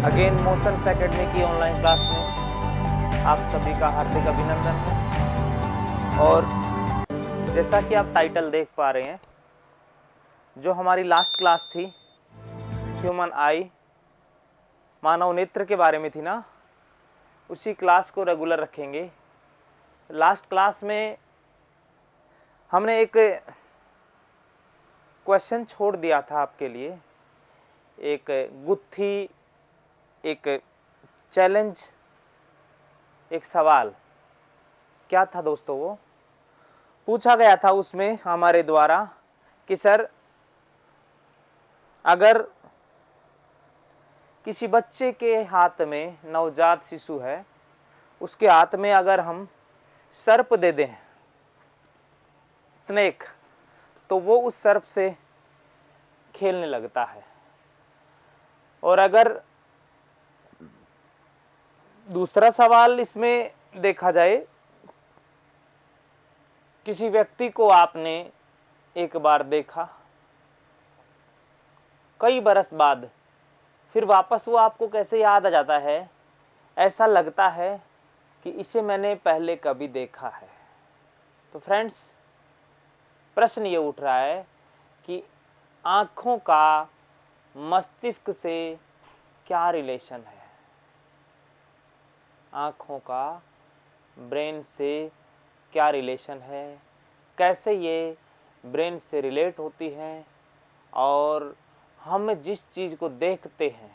Again motions academy की online class में आप सभी का हार्दिक अभिनंदन है। और जैसा कि आप टाइटल देख पा रहे हैं, जो हमारी लास्ट क्लास थी ह्यूमन आई, मानव नेत्र के बारे में थी ना, उसी क्लास को रेगुलर रखेंगे। लास्ट क्लास में हमने एक क्वेश्चन छोड़ दिया था आपके लिए, एक गुत्थी, एक चैलेंज, एक सवाल। क्या था दोस्तों? वो पूछा गया था उसमें हमारे द्वारा कि सर, अगर किसी बच्चे के हाथ में, नवजात शिशु है, उसके हाथ में अगर हम सर्प दे दें, स्नेक, तो वो उस सर्प से खेलने लगता है। और अगर दूसरा सवाल इसमें देखा जाए, किसी व्यक्ति को आपने एक बार देखा, कई बरस बाद फिर वापस वो आपको कैसे याद आ जाता है, ऐसा लगता है कि इसे मैंने पहले कभी देखा है। तो फ्रेंड्स, प्रश्न ये उठ रहा है कि आँखों का मस्तिष्क से क्या रिलेशन है? आँखों का ब्रेन से क्या रिलेशन है? कैसे ये ब्रेन से रिलेट होती हैं? और हम जिस चीज़ को देखते हैं,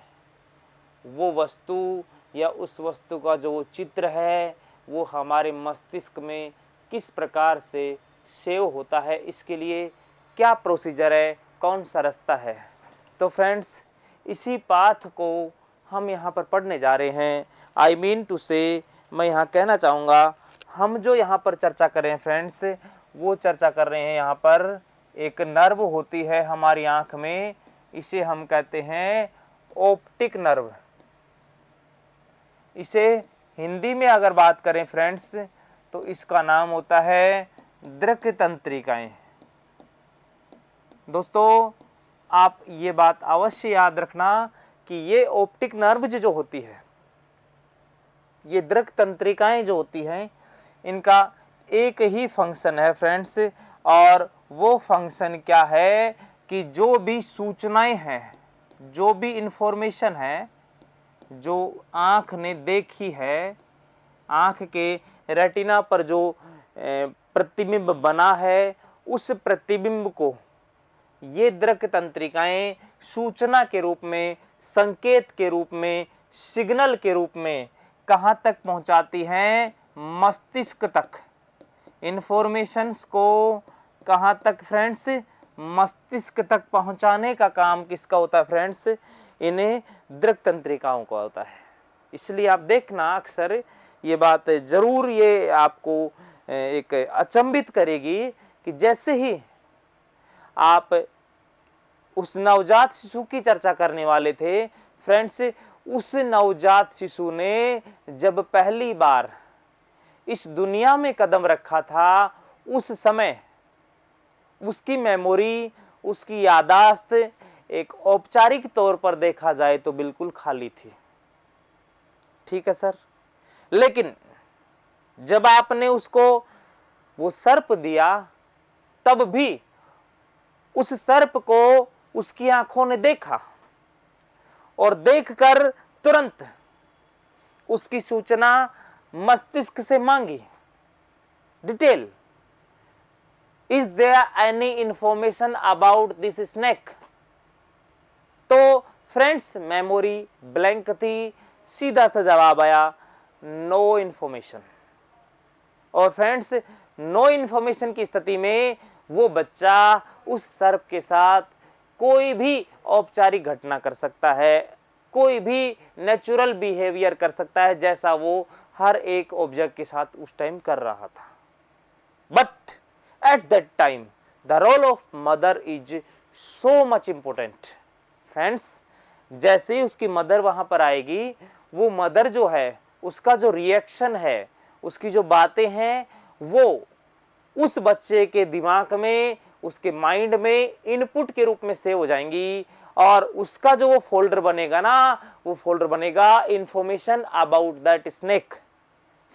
वो वस्तु या उस वस्तु का जो चित्र है, वो हमारे मस्तिष्क में किस प्रकार से सेव होता है, इसके लिए क्या प्रोसीजर है, कौन सा रास्ता है? तो फ्रेंड्स, इसी पाठ को हम यहाँ पर पढ़ने जा रहे हैं। आई मीन टू से, मैं यहाँ कहना चाहूँगा, हम जो यहाँ पर चर्चा कर रहे हैं फ्रेंड्स, वो चर्चा कर रहे हैं यहाँ पर एक नर्व होती है हमारी आँख में, इसे हम कहते हैं ऑप्टिक नर्व। इसे हिंदी में अगर बात करें फ्रेंड्स, तो इसका नाम होता है दृक् तंत्रिकाएं। दोस्तों, आप ये बात अवश्य याद रखना कि ये ऑप्टिक नर्व जो होती है, ये दृक् तंत्रिकाएं जो होती हैं, इनका एक ही फंक्शन है फ्रेंड्स। और वो फंक्शन क्या है कि जो भी सूचनाएं हैं, जो भी इंफॉर्मेशन है, जो आँख ने देखी है, आँख के रेटिना पर जो प्रतिबिंब बना है, उस प्रतिबिंब को ये दृक् तंत्रिकाएं सूचना के रूप में, संकेत के रूप में, सिग्नल के रूप में कहाँ तक पहुँचाती हैं? मस्तिष्क तक। इंफॉर्मेशंस को कहाँ तक फ्रेंड्स? मस्तिष्क तक पहुँचाने का काम किसका होता है फ्रेंड्स? इन्हें दृक् तंत्रिकाओं का होता है। इसलिए आप देखना, अक्सर ये बात जरूर ये आपको एक अचंभित करेगी कि जैसे ही आप उस नवजात शिशु की चर्चा करने वाले थे फ्रेंड्स, उस नवजात शिशु ने जब पहली बार इस दुनिया में कदम रखा था, उस समय उसकी मेमोरी, उसकी यादाश्त एक औपचारिक तौर पर देखा जाए तो बिल्कुल खाली थी। ठीक है सर, लेकिन जब आपने उसको वो सर्प दिया, तब भी उस सर्प को उसकी आंखों ने देखा और देखकर तुरंत उसकी सूचना मस्तिष्क से मांगी, detail, is there any information about this snake? तो फ्रेंड्स, मेमोरी ब्लैंक थी, सीधा सा जवाब आया, नो इंफॉर्मेशन। और फ्रेंड्स, नो इंफॉर्मेशन की स्थिति में वो बच्चा उस सर्प के साथ कोई भी औपचारिक घटना कर सकता है, कोई भी नेचुरल बिहेवियर कर सकता है, जैसा वो हर एक ऑब्जेक्ट के साथ उस टाइम कर रहा था। But at that time the role of mother is so much important. Friends, जैसे ही उसकी मदर वहां पर आएगी, वो मदर जो है, उसका जो रिएक्शन है, उसकी जो बातें हैं, वो उस बच्चे के दिमाग में, उसके माइंड में इनपुट के रूप में सेव हो जाएंगी और उसका जो वो फोल्डर बनेगा ना, वो फोल्डर बनेगा information about that snake.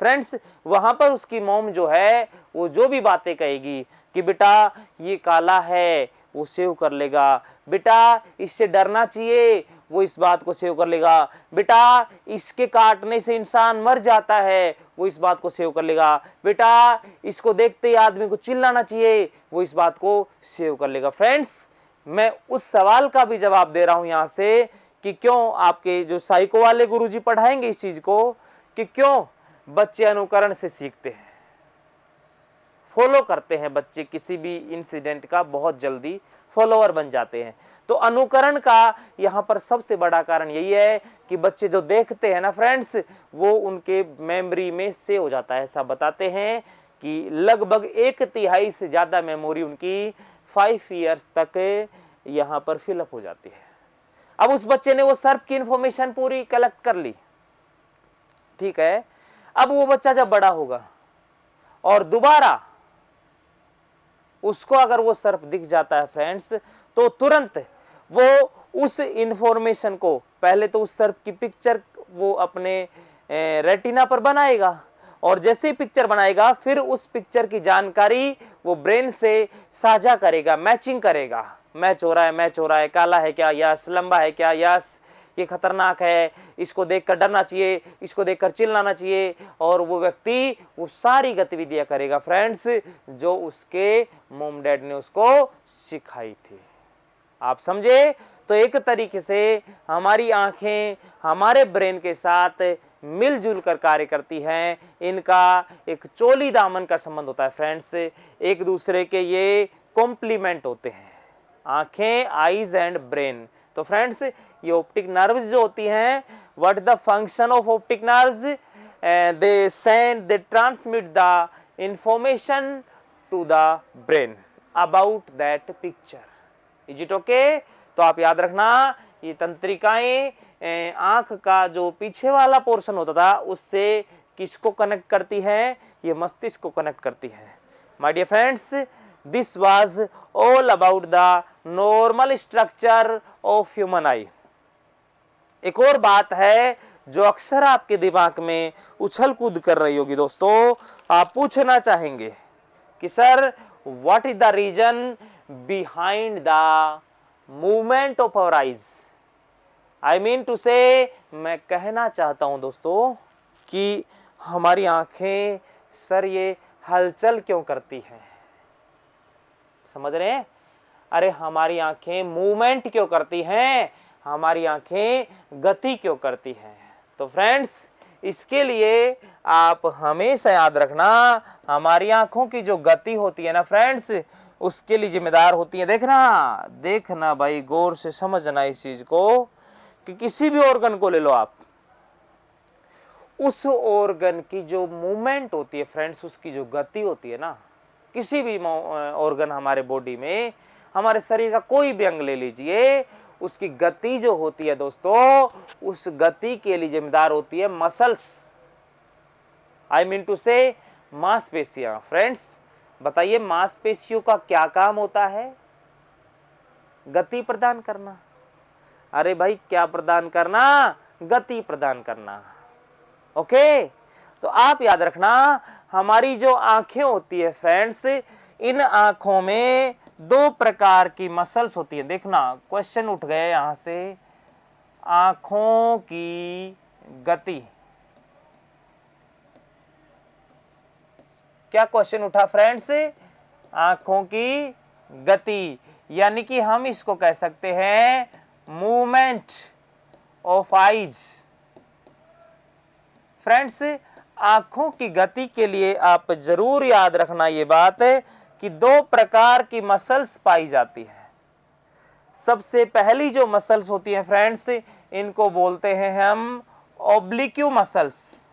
Friends, वहां पर उसकी मॉम जो है वो जो भी बातें कहेगी कि बेटा ये काला है, वो सेव कर लेगा। बेटा इससे डरना चाहिए, वो इस बात को सेव कर लेगा। बेटा इसके काटने से इंसान मर जाता है, वो इस बात को सेव कर लेगा। बेटा इसको देखते ही आदमी को चिल्लाना चाहिए, वो इस बात को सेव कर लेगा। फ्रेंड्स, मैं उस सवाल का भी जवाब दे रहा हूं यहां से कि क्यों आपके जो साइको वाले गुरुजी पढ़ाएंगे इस चीज को, कि क्यों बच्चे अनुकरण से सीखते हैं, फॉलो करते हैं। बच्चे किसी भी इंसिडेंट का बहुत जल्दी फॉलोअर बन जाते हैं। तो अनुकरण का यहां पर सबसे बड़ा कारण यही है कि बच्चे जो देखते हैं ना फ्रेंड्स, वो उनके मेमोरी में सेव हो जाता है। ऐसा बताते हैं कि लगभग 1/3 से ज्यादा मेमोरी उनकी 5 ईयर्स तक यहां पर फिलअप हो जाती है। अब उस बच्चे ने वो सर्प की इंफॉर्मेशन पूरी कलेक्ट कर ली, ठीक है। अब वो बच्चा जब बड़ा होगा और दोबारा उसको अगर वो सर्प दिख जाता है फ्रेंड्स, तो तुरंत वो उस इंफॉर्मेशन को, पहले तो उस सर्प की पिक्चर वो अपने रेटिना पर बनाएगा, और जैसे ही पिक्चर बनाएगा फिर उस पिक्चर की जानकारी वो ब्रेन से साझा करेगा, मैचिंग करेगा। मैच हो रहा है, मैच हो रहा है, काला है क्या, यस, लंबा है क्या, यस, ये खतरनाक है, इसको देखकर डरना चाहिए, इसको देखकर चिल्लाना चाहिए, और वो व्यक्ति वो सारी गतिविधियां करेगा फ्रेंड्स जो उसके मॉम डैड ने उसको सिखाई थी। आप समझे? तो एक तरीके से हमारी आंखें हमारे ब्रेन के साथ मिलजुल कर कार्य करती हैं। इनका एक चोली दामन का संबंध होता है फ्रेंड्स, एक दूसरे के ये कॉम्प्लीमेंट होते हैं, आंखें, आईज एंड ब्रेन। तो फ्रेंड्स, ये ऑप्टिक नर्व्स जो होती हैं, what the function of optic nerves, they transmit the information to the brain about that picture. Is it okay? तो आप याद रखना, ये तंत्रिकाएं आंख का जो पीछे वाला पोर्शन होता था उससे किसको कनेक्ट करती है? ये मस्तिष्क को कनेक्ट करती है। My dear friends, this was all about the normal structure of human eye. एक और बात है जो अक्सर आपके दिमाग में उछल कूद कर रही होगी दोस्तों, आप पूछना चाहेंगे कि sir what is the reason behind the movement of our eyes. I mean to say, मैं कहना चाहता हूं दोस्तों कि हमारी आंखें सर ये हलचल क्यों करती हैं? समझ रहे हैं? अरे हमारी आंखें मूवमेंट क्यों करती हैं, हमारी आंखें गति क्यों करती हैं? तो फ्रेंड्स, इसके लिए आप हमेशा याद रखना, हमारी आंखों की जो गति होती है ना फ्रेंड्स, उसके लिए जिम्मेदार होती है, देखना देखना भाई, गौर से समझना इस चीज को, कि किसी भी ऑर्गन को ले लो आप, उस ऑर्गन की जो मूवमेंट होती है फ्रेंड्स, उसकी जो गति होती है ना, किसी भी ऑर्गन हमारे बॉडी में, हमारे शरीर का कोई भी अंग ले लीजिए, उसकी गति जो होती है दोस्तों, उस गति के लिए जिम्मेदार होती है मसल्स। आई मीन टू से मांसपेशियां। फ्रेंड्स बताइए, मांसपेशियों का क्या काम होता है? गति प्रदान करना। अरे भाई, क्या प्रदान करना? गति प्रदान करना। ओके, तो आप याद रखना, हमारी जो आंखें होती है फ्रेंड्स, इन आंखों में 2 प्रकार की मसल्स होती है। देखना, क्वेश्चन उठ गए यहां से, आंखों की गति। क्या क्वेश्चन उठा फ्रेंड्स? आंखों की गति, यानी कि हम इसको कह सकते हैं मूवमेंट ऑफ आईज। फ्रेंड्स, आंखों की गति के लिए आप जरूर याद रखना ये बात है कि 2 प्रकार की मसल्स पाई जाती है। सबसे पहली जो मसल्स होती है फ्रेंड्स, इनको बोलते हैं हम ऑब्लिक्यू मसल्स।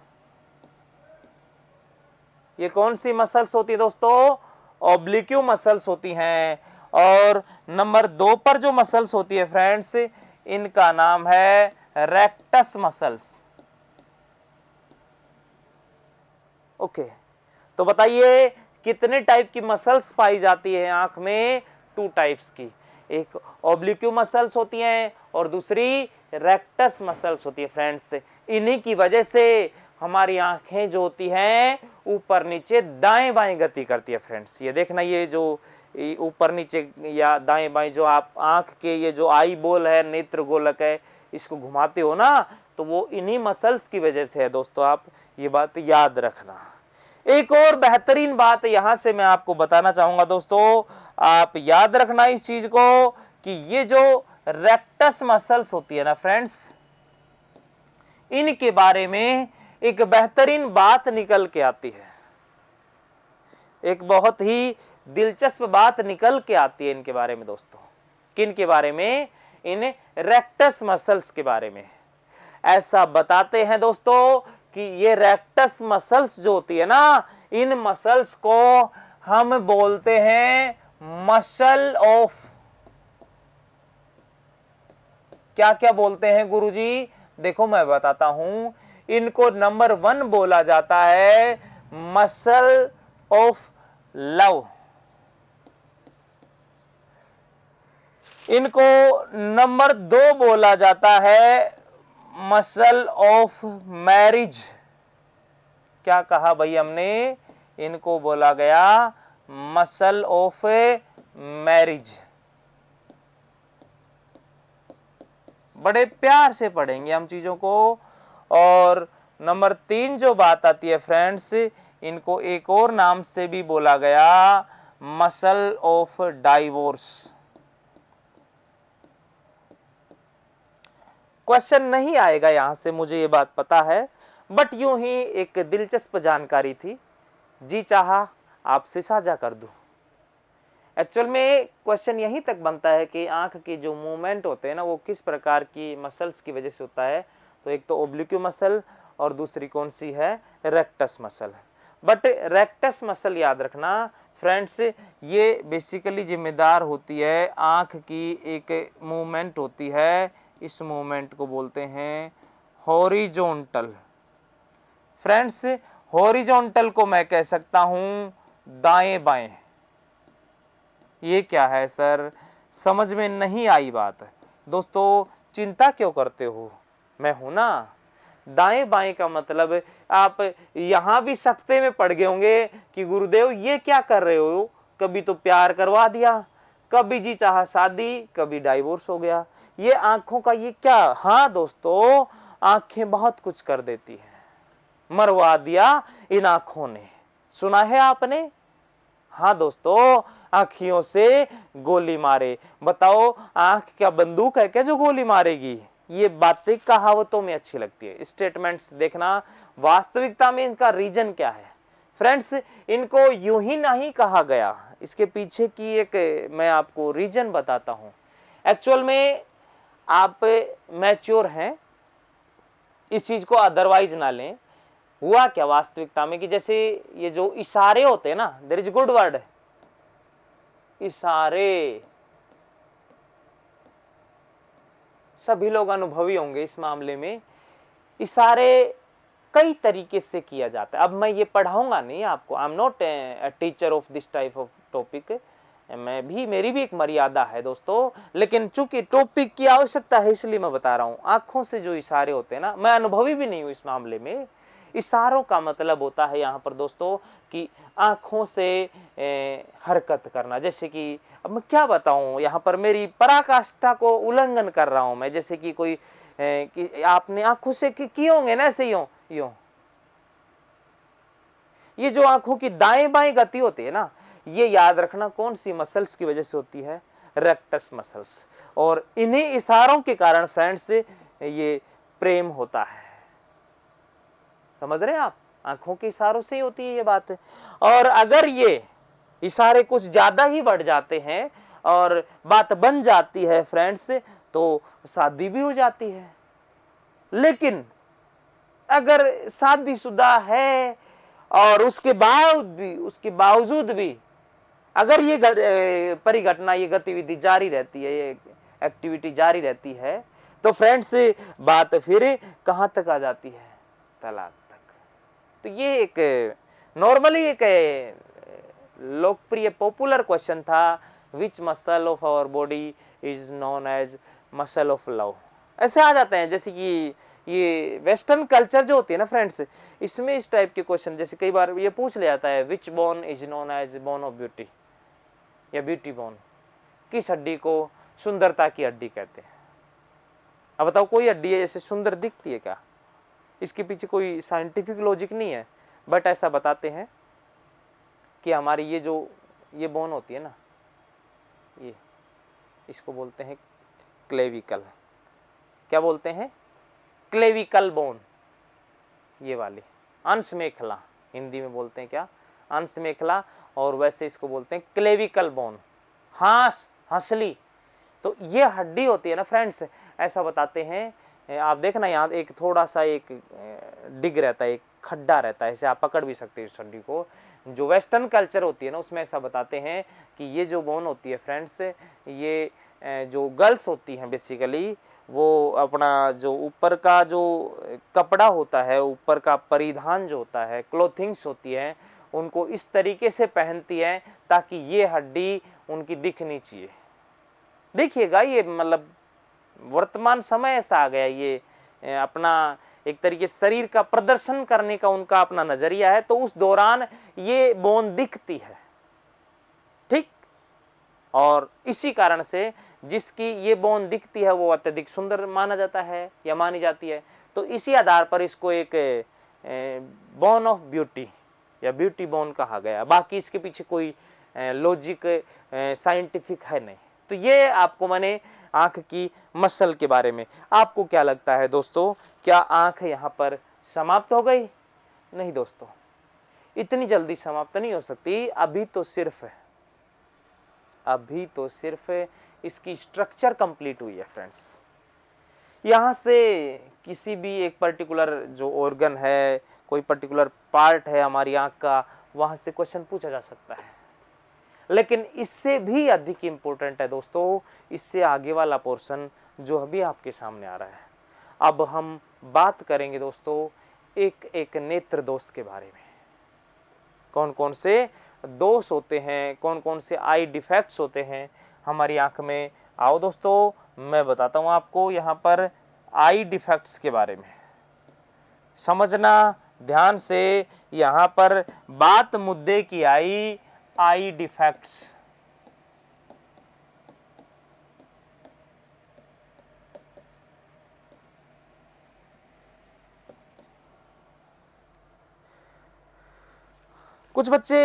ये कौन सी मसल्स होती है दोस्तों? ऑब्लिक्यू मसल्स होती हैं। और नंबर 2 पर जो मसल्स होती है फ्रेंड्स, इनका नाम है रेक्टस मसल्स। ओके, तो बताइए कितने टाइप की मसल्स पाई जाती है आंख में? 2 टाइप्स की। एक ओब्लिक्यू मसल्स होती हैं और दूसरी रेक्टस मसल्स होती है फ्रेंड्स। इन्हीं की वजह से हमारी आंखें जो होती हैं ऊपर नीचे दाएं बाएं गति करती है फ्रेंड्स। ये देखना, ये जो ऊपर नीचे या दाएं बाएं जो आप आंख के ये जो आई बॉल है, नेत्र गोलक है, इसको घुमाते हो ना, तो वो इन्हीं मसल्स की वजह से है दोस्तों। आप ये बात याद रखना। एक और बेहतरीन बात यहां से मैं आपको बताना चाहूंगा दोस्तों, आप याद रखना इस चीज को कि ये जो रेक्टस मसल्स होती है ना फ्रेंड्स, इनके बारे में एक बेहतरीन बात निकल के आती है। एक बहुत ही दिलचस्प बात निकल के आती है इनके बारे में दोस्तों। किन के बारे में? इन रेक्टस मसल्स के बारे में। ऐसा बताते हैं दोस्तों कि ये रेक्टस मसल्स जो होती है ना, इन मसल्स को हम बोलते हैं मसल ऑफ, क्या क्या बोलते हैं गुरुजी? देखो मैं बताता हूं। इनको नंबर 1 बोला जाता है मसल ऑफ लव, इनको नंबर 2 बोला जाता है मसल ऑफ मैरिज। क्या कहा भाई हमने? इनको बोला गया मसल ऑफ मैरिज। बड़े प्यार से पढ़ेंगे हम चीजों को। और नंबर 3 जो बात आती है फ्रेंड्स, इनको एक और नाम से भी बोला गया मसल ऑफ डाइवोर्स। क्वेश्चन नहीं आएगा यहां से, मुझे ये बात पता है, बट यूं ही एक दिलचस्प जानकारी थी, जी चाहा आपसे साझा कर दूं। एक्चुअल में क्वेश्चन यहीं तक बनता है कि आंख के जो मूवमेंट होते हैं ना, वो किस प्रकार की मसल्स की वजह से होता है। तो एक तो ओब्लिक्यू मसल और दूसरी कौन सी है? Rectus muscle. But rectus muscle याद रखना फ्रेंड्स, ये बेसिकली जिम्मेदार होती है आंख की एक मूवमेंट होती है, इस मूवमेंट को बोलते हैं हॉरिजॉन्टल। फ्रेंड्स, हॉरिजॉन्टल को मैं कह सकता हूं दाएं बाएं। ये क्या है सर? समझ में नहीं आई बात। दोस्तों चिंता क्यों करते हो, मैं हूं ना। दाएं बाएं का मतलब आप यहां भी सख्ते में पड़ गए होंगे कि गुरुदेव ये क्या कर रहे हो, कभी तो प्यार करवा दिया, कभी जी चाहा शादी, कभी डाइवोर्स हो गया, ये आंखों का ये क्या? हाँ दोस्तों, आंखें बहुत कुछ कर देती हैं, मरवा दिया इन आंखों ने, सुना है आपने? हाँ दोस्तों, आंखियों से गोली मारे। बताओ आंख क्या बंदूक है क्या जो गोली मारेगी? ये बातें कहावतों में अच्छी लगती है, स्टेटमेंट्स देखना, वास्तविकता में इनका रीजन क्या है फ्रेंड्स? इनको यूं ही नहीं कहा गया, इसके पीछे की एक मैं आपको रीजन बताता हूं। एक्चुअल में आप मैच्योर हैं, इस चीज को अदरवाइज ना लें। हुआ क्या वास्तविकता में कि जैसे ये जो इशारे होते हैं ना, देयर इज गुड वर्ड, इशारे, सभी लोग अनुभवी होंगे इस मामले में। इशारे कई तरीके से किया जाता है। अब मैं ये पढ़ाऊंगा नहीं आपको, I am not a teacher of this type of topic, मेरी भी एक मर्यादा है दोस्तों, लेकिन चूंकि टॉपिक की आवश्यकता है इसलिए मैं बता रहा हूं। आंखों से जो इशारे होते हैं ना, मैं अनुभवी भी नहीं हूं इस मामले में। इशारों का मतलब होता है यहाँ पर दोस्तों कि आंखों से हरकत करना। जैसे कि अब मैं क्या बताऊं, यहाँ पर मेरी पराकाष्ठा को उल्लंघन कर रहा हूं मैं। जैसे कि कोई कि आपने आंखों से किए होंगे ना, ऐसे यूं यूं, ये जो आंखों की दाएं बाएं गति होती है ना, ये याद रखना कौन सी मसल्स की वजह से होती है? Rectus muscles. और इन्हीं इशारों के कारण फ्रेंड्स ये प्रेम होता है। समझ रहे हैं आप? आंखों के इशारों से ही होती है ये बात। और अगर ये इशारे कुछ ज्यादा ही बढ़ जाते हैं और बात बन जाती है फ्रेंड्स, तो शादी भी हो जाती है। लेकिन अगर शादीशुदा है और उसके बावजूद भी अगर ये परिघटना, ये गतिविधि जारी रहती है, ये एक्टिविटी जारी रहती है, तो फ्रेंड्स बात फिर कहां तक आ जाती है? तलाक तक। तो ये एक नॉर्मली एक लोकप्रिय पॉपुलर क्वेश्चन था which muscle of our body is known as muscle of love. ऐसे आ जाते हैं, जैसे कि ये वेस्टर्न कल्चर जो होती है ना फ्रेंड्स, इसमें इस टाइप के क्वेश्चन जैसे कई बार ये पूछ लिया जाता है, which bone is known as bone of beauty या ब्यूटी बोन, किस हड्डी को सुंदरता की हड्डी कहते हैं। अब बताओ कोई हड्डी ऐसे सुंदर दिखती है क्या? इसके पीछे कोई साइंटिफिक लॉजिक नहीं है, बट ऐसा बताते हैं कि हमारी ये बोन होती है ना, ये इसको बोलते हैं क्लेविकल। क्या बोलते हैं? Clavicle bone. ये वाली अंश मेखला, हिंदी में बोलते हैं क्या? अंश मेखला, और वैसे इसको बोलते हैं क्लेविकल बोन, हंसली। तो ये हड्डी होती है ना फ्रेंड्स, ऐसा बताते हैं। आप देखना यहाँ एक थोड़ा सा एक डिग रहता है, एक खड्डा रहता है, ऐसे आप पकड़ भी सकते हैं इस हड्डी को। जो वेस्टर्न कल्चर होती है ना, उसमें ऐसा बताते हैं कि ये जो बोन होती है फ्रेंड्स, ये जो गर्ल्स होती हैं बेसिकली, वो अपना जो ऊपर का जो कपड़ा होता है, ऊपर का परिधान जो होता है, क्लोथिंग्स होती है, उनको इस तरीके से पहनती है ताकि ये हड्डी उनकी दिखनी चाहिए। देखिएगा, ये मतलब वर्तमान समय ऐसा आ गया, ये अपना एक तरीके शरीर का प्रदर्शन करने का उनका अपना नजरिया है, तो उस दौरान ये बोन दिखती है, ठीक। और इसी कारण से जिसकी ये बोन दिखती है वो अत्यधिक सुंदर माना जाता है या मानी जाती है। तो इसी आधार पर इसको एक बोन ऑफ ब्यूटी या ब्यूटी बोन कहा गया। बाकी इसके पीछे कोई लॉजिक साइंटिफिक है नहीं। तो ये आपको मैंने आंख की मसल के बारे में। आपको क्या लगता है दोस्तों, क्या आंख यहाँ पर समाप्त हो गई? नहीं दोस्तों, इतनी जल्दी समाप्त नहीं हो सकती। अभी तो सिर्फ इसकी स्ट्रक्चर कंप्लीट हुई है फ्रेंड्स। यहाँ से किसी भी एक पर्टिकुलर जो ऑर्गन है, कोई पर्टिकुलर पार्ट है हमारी आंख का, वहां से क्वेश्चन पूछा जा सकता है। लेकिन इससे भी अधिक इंपॉर्टेंट है दोस्तों, इससे आगे वाला पोर्शन जो अभी आपके सामने आ रहा है। अब हम बात करेंगे दोस्तों एक एक नेत्र दोष के बारे में। कौन कौन से दोष होते हैं, कौन कौन से आई डिफेक्ट्स होते हैं हमारी आंख में। आओ दोस्तों, मैं बताता हूं आपको यहाँ पर आई डिफेक्ट्स के बारे में। समझना ध्यान से, यहाँ पर बात मुद्दे की आई डिफेक्ट्स। कुछ बच्चे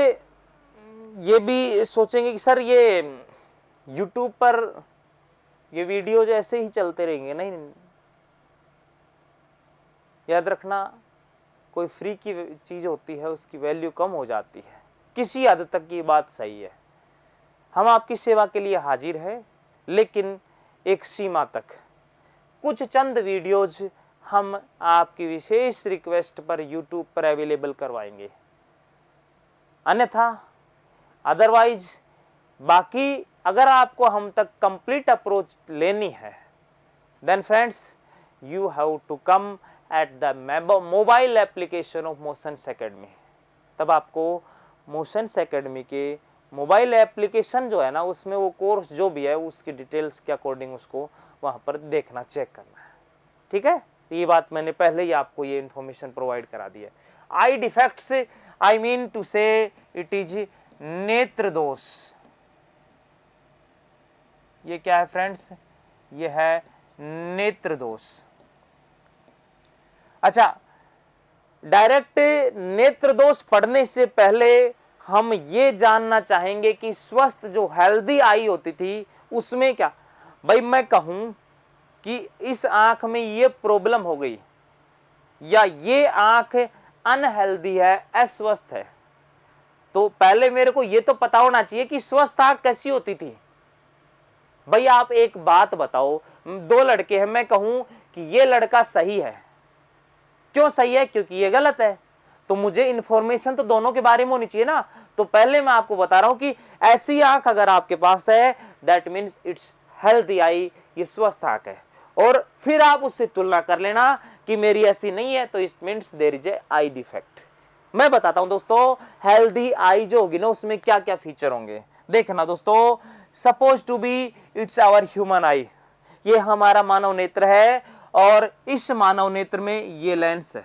ये भी सोचेंगे कि सर ये YouTube पर ये वीडियो जो ऐसे ही चलते रहेंगे। नहीं, याद रखना, कोई फ्री की चीज होती है उसकी वैल्यू कम हो जाती है। किसी हद तक ये बात सही है, हम आपकी सेवा के लिए हाजिर है, लेकिन एक सीमा तक। कुछ चंद वीडियोज हम आपकी विशेष रिक्वेस्ट पर YouTube पर अवेलेबल करवाएंगे, अन्यथा अदरवाइज बाकी अगर आपको हम तक कंप्लीट अप्रोच लेनी है, then friends you have to come at the mobile application of motions academy. तब आपको मोशंस एकेडमी के मोबाइल एप्लीकेशन जो है ना, उसमें वो कोर्स जो भी है उसकी डिटेल्स के अकॉर्डिंग उसको वहां पर देखना, चेक करना है, ठीक है। ये बात मैंने पहले ही आपको ये इंफॉर्मेशन प्रोवाइड करा दी है। आई डिफेक्ट्स, आई मीन टू से इट इज नेत्र दोष। ये क्या है फ्रेंड्स? ये है नेत्र दोष। अच्छा, डायरेक्ट नेत्र दोष पढ़ने से पहले हम ये जानना चाहेंगे कि स्वस्थ जो हेल्दी आई होती थी उसमें क्या। भाई मैं कहूं कि इस आंख में ये प्रॉब्लम हो गई या ये आंख अनहेल्दी है, अस्वस्थ है, तो पहले मेरे को ये तो पता होना चाहिए कि स्वस्थ आंख कैसी होती थी। भाई आप एक बात बताओ, दो लड़के हैं, मैं कहूं कि ये लड़का सही है, क्यों सही है? क्योंकि ये गलत है। तो मुझे इंफॉर्मेशन तो दोनों के बारे में होनी चाहिए ना। तो पहले मैं आपको बता रहा हूं कि ऐसी आंख अगर आपके पास है, that means it's healthy I, ये स्वस्थ आंख है। और फिर आप उससे तुलना कर लेना कि मेरी ऐसी नहीं है, तो it means there is a eye defect. मैं बताता हूं दोस्तों, हेल्दी आई जो होगी ना, उसमें क्या क्या फीचर होंगे। देखना दोस्तों, suppose to be it's our human eye, ये हमारा मानव नेत्र है और इस मानव नेत्र में ये लेंस है,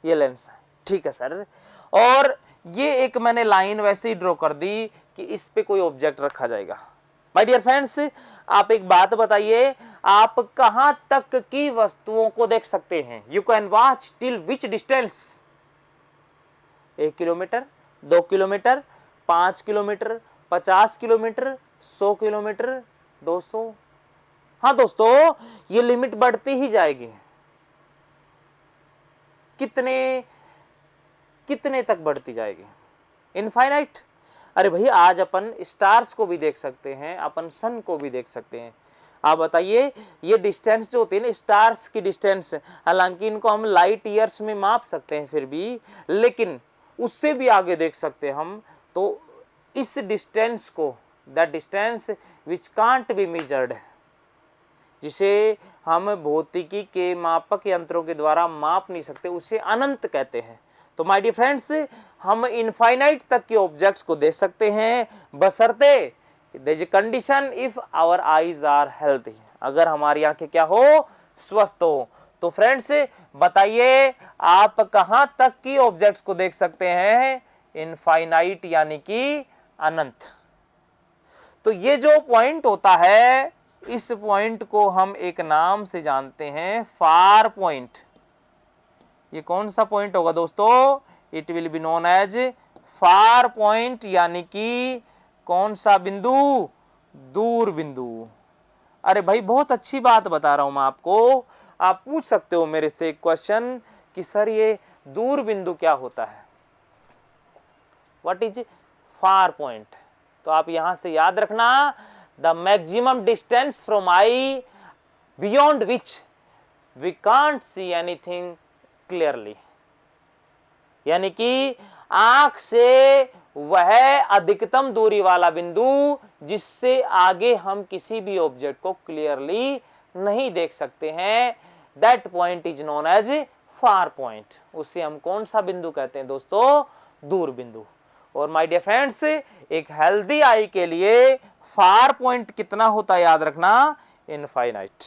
ये लेंस है, ठीक है सर। और ये एक मैंने लाइन वैसे ही ड्रॉ कर दी कि इस पे कोई ऑब्जेक्ट रखा जाएगा। माय डियर फ्रेंड्स, आप एक बात बताइए, आप कहां तक की वस्तुओं को देख सकते हैं? You can watch till which distance? 1 kilometre, 2 kilometre, 5 kilometre, 50 kilometre, 100 kilometre, 200। हाँ दोस्तों, ये लिमिट बढ़ती ही जाएगी। कितने तक बढ़ती जाएगी? इनफाइनाइट। अरे भैया, आज अपन स्टार्स को भी देख सकते हैं, अपन सन को भी देख सकते हैं। आप बताइए, ये डिस्टेंस जो होती है ना, स्टार्स की डिस्टेंस, हालांकि इनको हम लाइट ईयर्स में माप सकते हैं फिर भी, लेकिन उससे भी आगे देख सकते हैं हम। तो इस डिस्टेंस को, the distance which can't be measured, जिसे हम भौतिकी के मापक यंत्रों के द्वारा माप नहीं सकते, उसे अनंत कहते हैं। तो माय डियर फ्रेंड्स, हम इनफाइनाइट तक के ऑब्जेक्ट्स को देख सकते हैं, बशर्ते there is a condition if our eyes are healthy, अगर हमारी आंखें क्या हो? स्वस्थ हो। तो फ्रेंड्स बताइए, आप कहां तक की ऑब्जेक्ट्स को देख सकते हैं? इनफाइनाइट यानी कि अनंत। तो ये जो पॉइंट होता है, इस पॉइंट को हम एक नाम से जानते हैं, फार पॉइंट। ये कौन सा पॉइंट होगा दोस्तों? It will be known as far point, यानी कि कौन सा बिंदु? दूर बिंदु। अरे भाई, बहुत अच्छी बात बता रहा हूं मैं आपको। आप पूछ सकते हो मेरे से एक क्वेश्चन कि सर ये दूर बिंदु क्या होता है? What is far point? तो आप यहां से याद रखना, the maximum distance from eye beyond which we can't see anything clearly, यानी कि आंख से वह अधिकतम दूरी वाला बिंदु जिससे आगे हम किसी भी ऑब्जेक्ट को क्लियरली नहीं देख सकते हैं, that point is known as far point. उसे हम कौन सा बिंदु कहते हैं दोस्तों? दूर बिंदु। और माय डियर फ्रेंड्स, एक हेल्दी आई के लिए फार पॉइंट कितना होता है याद रखना? इनफाइनाइट।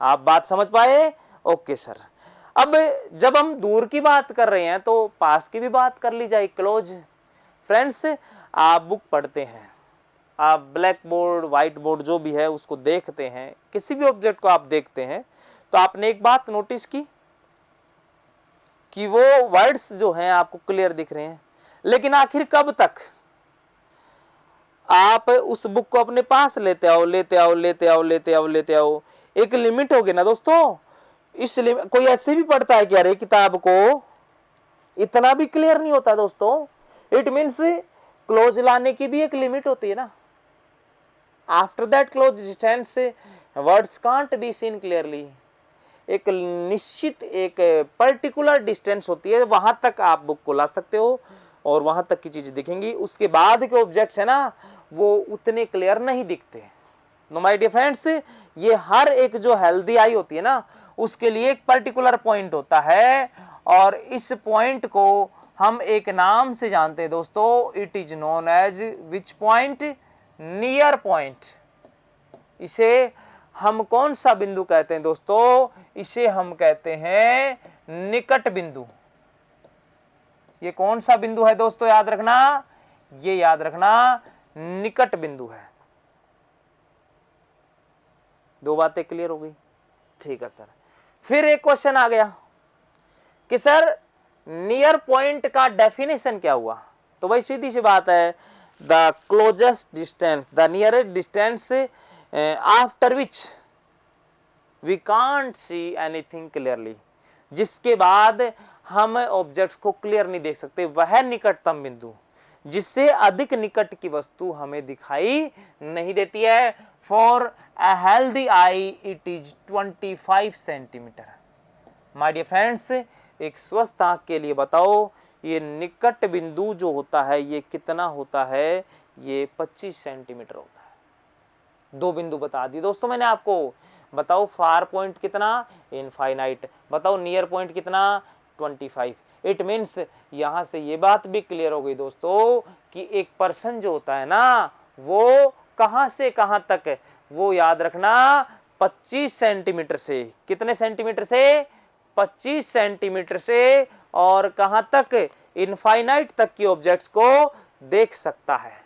आप बात समझ पाए? Okay sir. अब जब हम दूर की बात कर रहे हैं तो पास की भी बात कर ली जाए, क्लोज। फ्रेंड्स, आप बुक पढ़ते हैं, आप ब्लैक बोर्ड, व्हाइट बोर्ड जो भी है उसको देखते हैं, किसी भी ऑब्जेक्ट को आप देखते हैं, तो आपने एक बात नोटिस की कि वो वर्ड्स जो हैं आपको क्लियर दिख रहे हैं, लेकिन आखिर कब तक? आप उस बुक को अपने पास लेते आओ, लेते आओ, लेते आओ, लेते आओ, लेते आओ, एक लिमिट होगी ना दोस्तों। इस कोई ऐसे भी पढ़ता है कि अरे किताब को, इतना भी क्लियर नहीं होता दोस्तों। इट मीन्स क्लोज लाने की भी एक लिमिट होती है ना। After that close distance words can't be seen clearly. एक निश्चित, एक पर्टिकुलर डिस्टेंस होती है, वहां तक आप बुक को ला सकते हो और वहां तक की चीजें दिखेंगी। उसके बाद के ऑब्जेक्ट्स है ना, वो उतने क्लियर नहीं दिखते। नो माय डियर फ्रेंड्स, ये हर एक जो हेल्दी आई होती है ना, उसके लिए एक पर्टिकुलर पॉइंट होता है, और इस पॉइंट को हम एक नाम से जानते हैं दोस्तों। It is known as which point? Near point. इसे हम कौन सा बिंदु कहते हैं दोस्तों? इसे हम कहते हैं निकट बिंदु। ये कौन सा बिंदु है दोस्तों? याद रखना, ये याद रखना, निकट बिंदु है। दो बातें क्लियर हो गई? ठीक है सर। फिर एक क्वेश्चन आ गया कि सर नियर पॉइंट का डेफिनेशन क्या हुआ? तो भाई सीधी सी बात है, the closest distance, the nearest distance after which we can't see anything clearly, जिसके बाद हम ऑब्जेक्ट्स को क्लियर नहीं देख सकते, वह निकटतम बिंदु जिससे अधिक निकट की वस्तु हमें दिखाई नहीं देती है। For a healthy eye it is 25 centimetre. My dear friends, एक स्वस्थ आंख के लिए बताओ, ये निकट बिंदु जो होता है ये कितना होता है? ये 25 सेंटीमीटर होता है। दो बिंदु बता दिए दोस्तों मैंने आपको। बताओ फार पॉइंट कितना? इनफाइनाइट। बताओ नियर पॉइंट कितना? 25। इट मीन्स यहां से ये बात भी क्लियर हो गई दोस्तों कि एक पर्सन जो होता है ना वो कहां से कहां तक है, वो याद रखना 25 सेंटीमीटर से, कितने सेंटीमीटर से, 25 सेंटीमीटर से, और कहां तक, इनफाइनाइट तक की ऑब्जेक्ट्स को देख सकता है।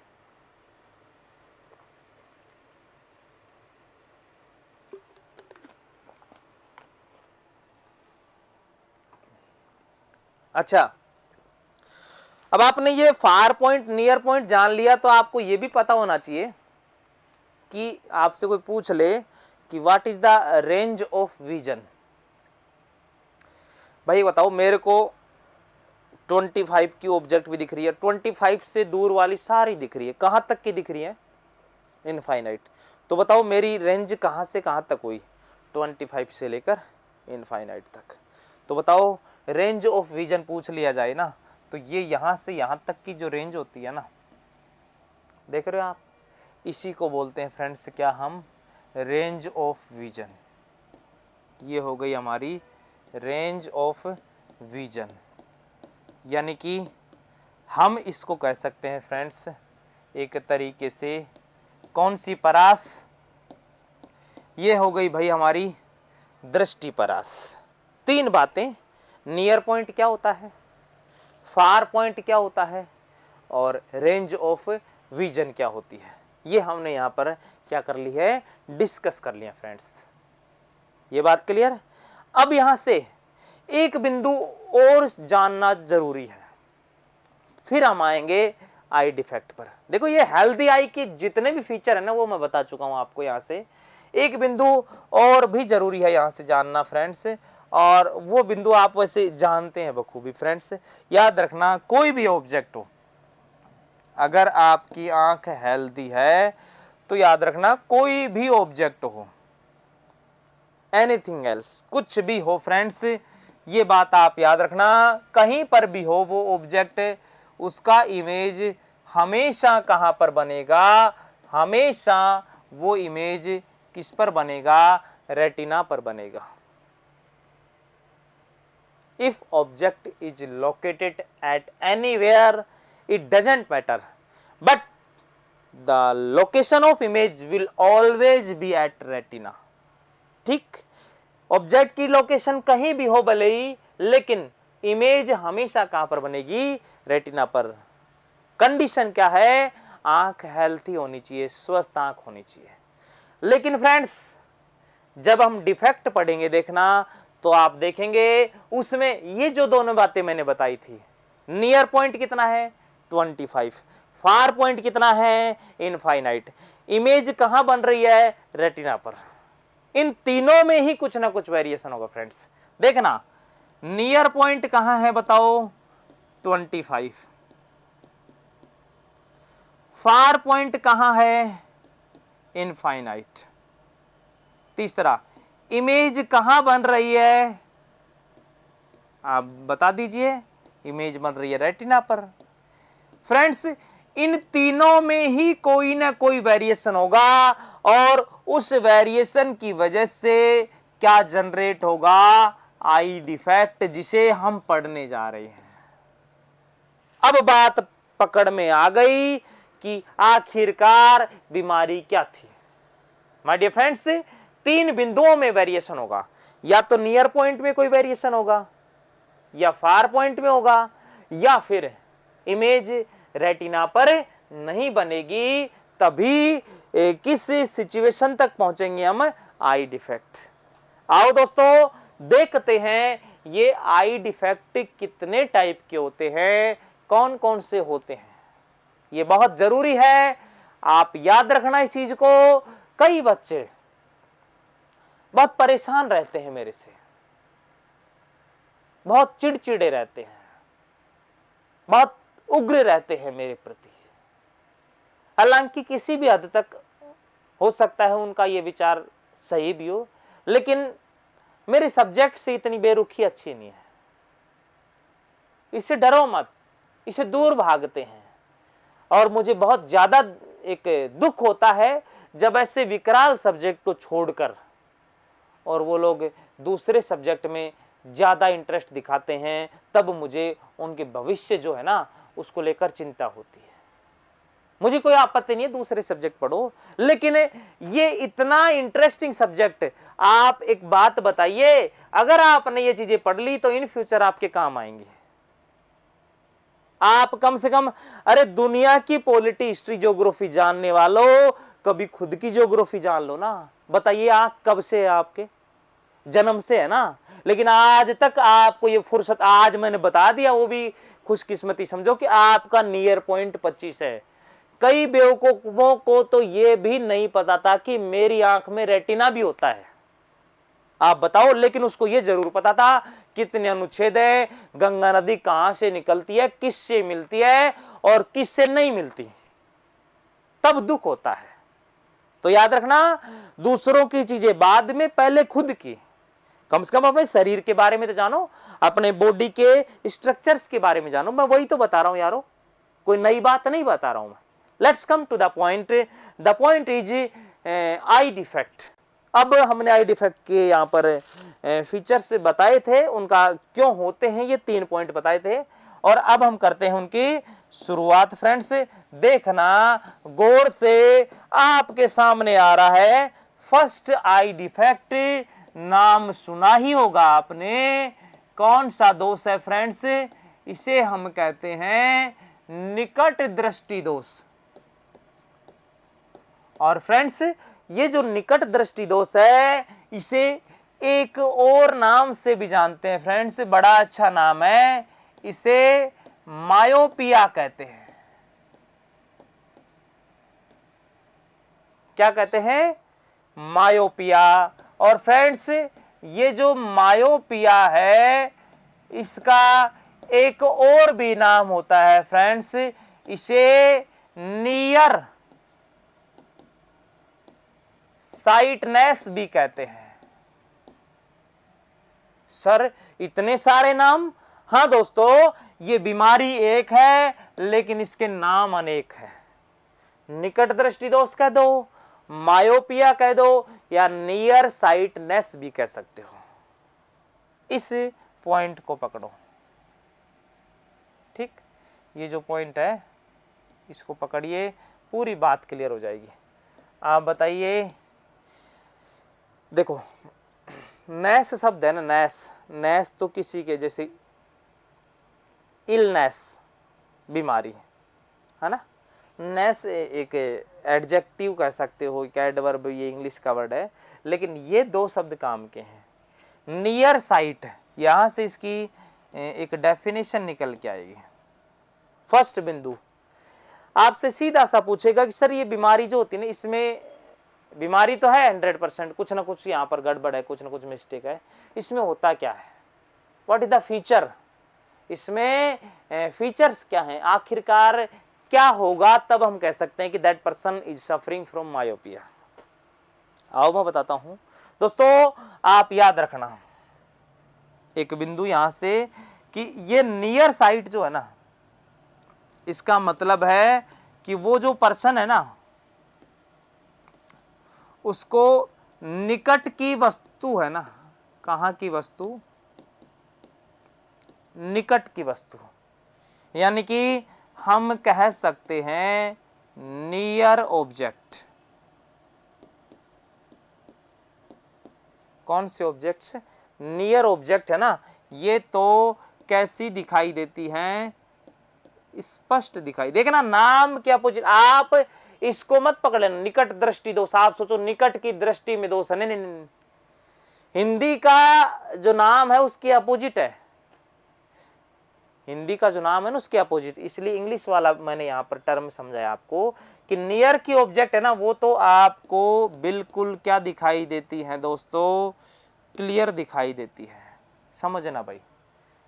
अच्छा, अब आपने ये फार पॉइंट नियर पॉइंट जान लिया, तो आपको ये भी पता होना चाहिए कि आपसे कोई पूछ ले कि what is the range of vision. भाई बताओ मेरे को 25 की ऑब्जेक्ट भी दिख रही है, 25 से दूर वाली सारी दिख रही है, कहां तक की दिख रही है, इनफाइनाइट। तो बताओ मेरी रेंज कहां से कहां तक हुई, 25 से लेकर इनफाइनाइट तक। तो बताओ रेंज ऑफ विजन पूछ लिया जाए ना, तो ये यहां से यहां तक की जो रेंज होती है ना, देख रहे हो आप, इसी को बोलते हैं फ्रेंड्स क्या हम, रेंज ऑफ विजन। ये हो गई हमारी रेंज ऑफ विजन, यानी कि हम इसको कह सकते हैं फ्रेंड्स एक तरीके से कौन सी परास, ये हो गई भाई हमारी दृष्टि परास। तीन बातें, नियर पॉइंट क्या होता है, फार पॉइंट क्या होता है, और रेंज ऑफ विजन क्या होती है, ये हमने यहां पर क्या कर ली है, डिस्कस कर लिया फ्रेंड्स। ये बात क्लियर। अब यहां से एक बिंदु और जानना जरूरी है, फिर हम आएंगे आई डिफेक्ट पर। देखो ये हेल्दी आई के जितने भी फीचर है ना वो मैं बता चुका हूं आपको। यहां से एक बिंदु और भी जरूरी है यहां से जानना फ्रेंड्स, और वो बिंदु आप वैसे जानते हैं बखूबी फ्रेंड्स। याद रखना कोई भी ऑब्जेक्ट हो, अगर आपकी आंख हेल्दी है तो याद रखना कोई भी ऑब्जेक्ट हो, एनीथिंग एल्स, कुछ भी हो फ्रेंड्स, ये बात आप याद रखना, कहीं पर भी हो वो ऑब्जेक्ट, उसका इमेज हमेशा कहां पर बनेगा, हमेशा वो इमेज किस पर बनेगा, रेटिना पर बनेगा। If object is located at anywhere, it doesn't matter, but the location of image will always be at retina। ठीक, ऑब्जेक्ट की लोकेशन कहीं भी हो भले ही, लेकिन इमेज हमेशा कहां पर बनेगी, रेटिना पर। कंडीशन क्या है, आंख हेल्थी होनी चाहिए, स्वस्थ आंख होनी चाहिए। लेकिन फ्रेंड्स जब हम डिफेक्ट पढ़ेंगे देखना, तो आप देखेंगे उसमें ये जो दोनों बातें मैंने बताई थी, नियर पॉइंट कितना है 25, फार पॉइंट कितना है इनफाइनाइट, इमेज कहां बन रही है रेटिना पर, इन तीनों में ही कुछ ना कुछ वेरिएशन होगा फ्रेंड्स। देखना नियर पॉइंट कहां है बताओ 25, फार पॉइंट कहां है इनफाइनाइट, तीसरा इमेज कहां बन रही है, आप बता दीजिए, इमेज बन रही है रेटिना पर। फ्रेंड्स इन तीनों में ही कोई ना कोई वेरिएशन होगा, और उस वेरिएशन की वजह से क्या जनरेट होगा, आई डिफेक्ट, जिसे हम पढ़ने जा रहे हैं। अब बात पकड़ में आ गई कि आखिरकार बीमारी क्या थी। माय डियर फ्रेंड्स तीन बिंदुओं में वेरिएशन होगा, या तो नियर पॉइंट में कोई वेरिएशन होगा, या फार पॉइंट में होगा, या फिर इमेज रेटिना पर नहीं बनेगी। तभी किस सिचुएशन तक पहुंचेंगे हम, आई डिफेक्ट। आओ दोस्तों देखते हैं ये आई डिफेक्ट कितने टाइप के होते हैं, कौन कौन से होते हैं। ये बहुत जरूरी है, आप याद रखना इस चीज को। कई बच्चे बहुत परेशान रहते हैं मेरे से, बहुत चिड़चिड़े रहते हैं, बहुत उग्र रहते हैं मेरे प्रति। हालांकि किसी भी हद तक हो सकता है उनका ये विचार सही भी हो, लेकिन मेरे सब्जेक्ट से इतनी बेरुखी अच्छी नहीं है। इससे डरो मत, इससे दूर भागते हैं। और मुझे बहुत ज्यादा एक दुख होता है जब ऐसे विकराल सब्जेक्ट को छोड़कर और वो लोग दूसरे सब्जेक्ट में ज्यादा इंटरेस्ट दिखाते हैं, तब मुझे उनके भविष्य जो है ना उसको लेकर चिंता होती है। मुझे कोई आपत्ति नहीं है दूसरे सब्जेक्ट पढ़ो, लेकिन ये इतना इंटरेस्टिंग सब्जेक्ट, आप एक बात बताइए, अगर आपने ये चीजें पढ़ ली तो इन फ्यूचर आपके काम आएंगी। आप कम से कम, अरे दुनिया की पॉलिटी हिस्ट्री ज्योग्राफी जानने वालों, कभी खुद की ज्योग्राफी जान लो ना। बताइए आंख कब से है आपके, जन्म से है ना, लेकिन आज तक आपको ये फुर्सत, आज मैंने बता दिया, वो भी खुशकिस्मती समझो कि आपका नियर पॉइंट 25 है। कई बेवकूफों को तो ये भी नहीं पता था कि मेरी आंख में रेटिना भी होता है, आप बताओ। लेकिन उसको ये जरूर पता था कितने अनुच्छेद है, गंगा नदी कहां से निकलती है, किससे मिलती है और किससे नहीं मिलती, तब दुख होता है। तो याद रखना, दूसरों की चीजें बाद में, पहले खुद की। कम से कम अपने शरीर के बारे में तो जानो, अपने बॉडी के स्ट्रक्चर्स के बारे में जानो। मैं वही तो बता रहा हूं यारो, कोई नई बात नहीं बता रहा हूं मैं। Let's come to the point. The point is eye defect. अब हमने आई डिफेक्ट के यहां पर फीचर्स बताए थे, उनका क्यों होते हैं, ये 3 पॉइंट बताए थे, और अब हम करते हैं उनकी शुरुआत। फ्रेंड्स देखना गौर से, आपके सामने आ रहा है फर्स्ट आई डिफेक्ट। नाम सुना ही होगा आपने, कौन सा दोष है फ्रेंड्स, इसे हम कहते हैं निकट दृष्टि दोष। और फ्रेंड्स ये जो निकट दृष्टि दोष है, इसे एक और नाम से भी जानते हैं फ्रेंड्स, बड़ा अच्छा नाम है, इसे मायोपिया कहते हैं। क्या कहते हैं, मायोपिया। और फ्रेंड्स ये जो मायोपिया है, इसका एक और भी नाम होता है फ्रेंड्स, इसे नियर साइटनेस भी कहते हैं। सर इतने सारे नाम? हाँ दोस्तों, ये बीमारी एक है लेकिन इसके नाम अनेक हैं। निकट दृष्टि दोष कह दो, मायोपिया कह दो, या नियर साइटनेस भी कह सकते हो। इस पॉइंट को पकड़ो, ठीक। ये जो पॉइंट है इसको पकड़िए, पूरी बात क्लियर हो जाएगी। आप बताइए, देखो नैस शब्द है ना, नैस, नैस तो किसी के जैसे इलनेस बीमारी है ना, नैस एक एडजेक्टिव कह सकते हो, एक एडवर्ब, ये इंग्लिश का वर्ड है, लेकिन ये 2 शब्द काम के हैं। नियर साइट, यहां से इसकी एक डेफिनेशन निकल के आएगी। फर्स्ट बिंदु आपसे सीधा सा पूछेगा कि सर ये बीमारी जो होती है ना, इसमें बीमारी तो है 100%, कुछ ना कुछ यहाँ पर गड़बड़ है, कुछ ना कुछ मिस्टेक है, इसमें होता क्या है, व्हाट इज द फीचर, इसमें फीचर्स क्या हैं, आखिरकार क्या होगा, तब हम कह सकते हैं कि that person is suffering from myopia. आओ मैं बताता हूं दोस्तों, आप याद रखना एक बिंदु यहां से कि ये नियर साइट जो है ना, इसका मतलब है कि वो जो पर्सन है ना, उसको निकट की वस्तु है ना, कहां की वस्तु, निकट की वस्तु, यानी कि हम कह सकते हैं नियर ऑब्जेक्ट। कौन से ऑब्जेक्ट्स, नियर ऑब्जेक्ट है ना, ये तो कैसी दिखाई देती हैं, स्पष्ट दिखाई, देखना नाम क्या अपोजिट, आप इसको मत पकड़ लेना निकट दृष्टि दोष, आप सोचो निकट की दृष्टि में दोष है, नहीं, नहीं, नहीं। हिंदी का जो नाम है उसकी अपोजिट है, हिंदी का जो नाम है ना उसके अपोजिट, इसलिए इंग्लिश वाला मैंने यहां पर टर्म समझाया आपको कि नियर की ऑब्जेक्ट है ना, वो तो आपको बिल्कुल क्या दिखाई देती है दोस्तों, क्लियर दिखाई देती है। समझना भाई,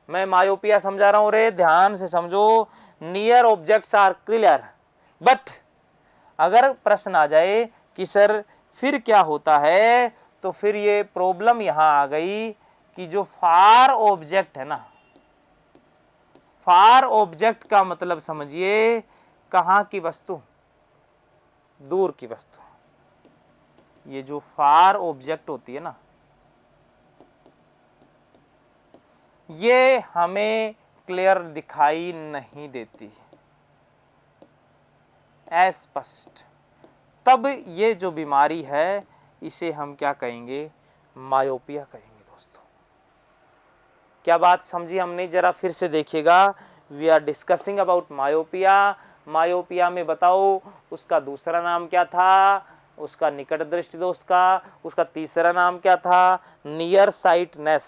मैं मायोपिया समझा रहा हूं रे, ध्यान से समझो, near objects are clear, but अगर प्रश्न आ जाए कि सर फिर क्या होता है, तो फिर ये प्रॉब्लम यहां आ गई कि जो फार ऑब्जेक्ट है ना, फार ऑब्जेक्ट का मतलब समझिए कहां की वस्तु, दूर की वस्तु। ये जो फार ऑब्जेक्ट होती है ना, ये हमें क्लियर दिखाई नहीं देती, अस्पष्ट, तब ये जो बीमारी है इसे हम क्या कहेंगे, मायोपिया कहेंगे। दोस्तों क्या बात समझी हमने, जरा फिर से देखिएगा। We are discussing about myopia. Myopia में बताओ उसका दूसरा नाम क्या था, उसका निकट दृष्टि दोष का, उसका तीसरा नाम क्या था, नियर साइटनेस।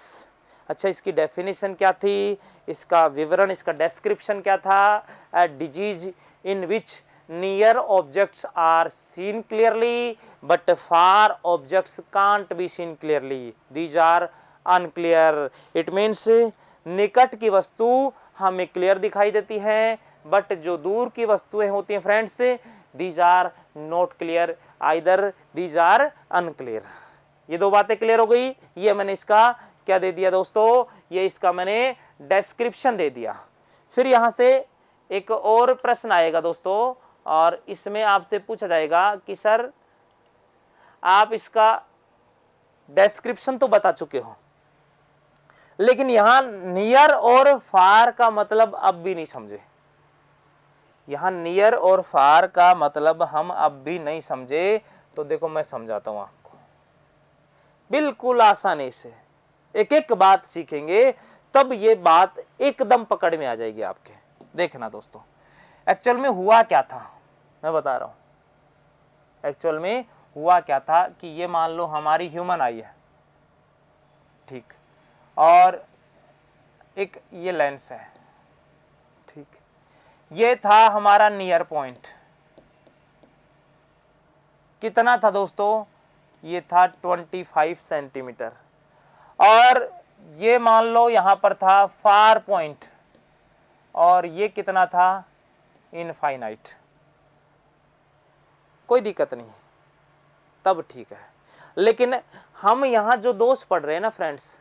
अच्छा, इसकी डेफिनेशन क्या थी, इसका विवरण, इसका डिस्क्रिप्शन क्या था, a disease in which near objects are seen clearly but far objects can't be seen clearly, these are unclear. It means निकट की वस्तु हमें क्लियर दिखाई देती है, बट जो दूर की वस्तुएं होती हैं friends, these are not clear, either these are unclear. ये दो बातें क्लियर हो गई। ये मैंने इसका क्या दे दिया दोस्तों, ये इसका मैंने डिस्क्रिप्शन दे दिया। फिर यहां से एक और प्रश्न आएगा दोस्तों, और इसमें आपसे पूछा जाएगा कि सर आप इसका डिस्क्रिप्शन तो बता चुके हो, लेकिन यहां नियर और फार का मतलब अब भी नहीं समझे। यहां नियर और फार का मतलब हम अब भी नहीं समझे। तो देखो मैं समझाता हूं आपको, बिल्कुल आसानी से एक एक बात सीखेंगे, तब ये बात एकदम पकड़ में आ जाएगी आपके। देखना दोस्तों, एक्चुअल में हुआ क्या था, मैं बता रहा हूं। एक्चुअल में हुआ क्या था कि ये मान लो हमारी ह्यूमन आई है, ठीक, और एक ये लेंस है, ठीक, ये था हमारा नियर पॉइंट। कितना था दोस्तों, ये था 25 सेंटीमीटर। और ये मान लो यहां पर था फार पॉइंट, और ये कितना था, इनफाइनाइट। कोई दिक्कत नहीं, तब ठीक है। लेकिन हम यहां जो दोष पढ़ रहे हैं ना फ्रेंड्स,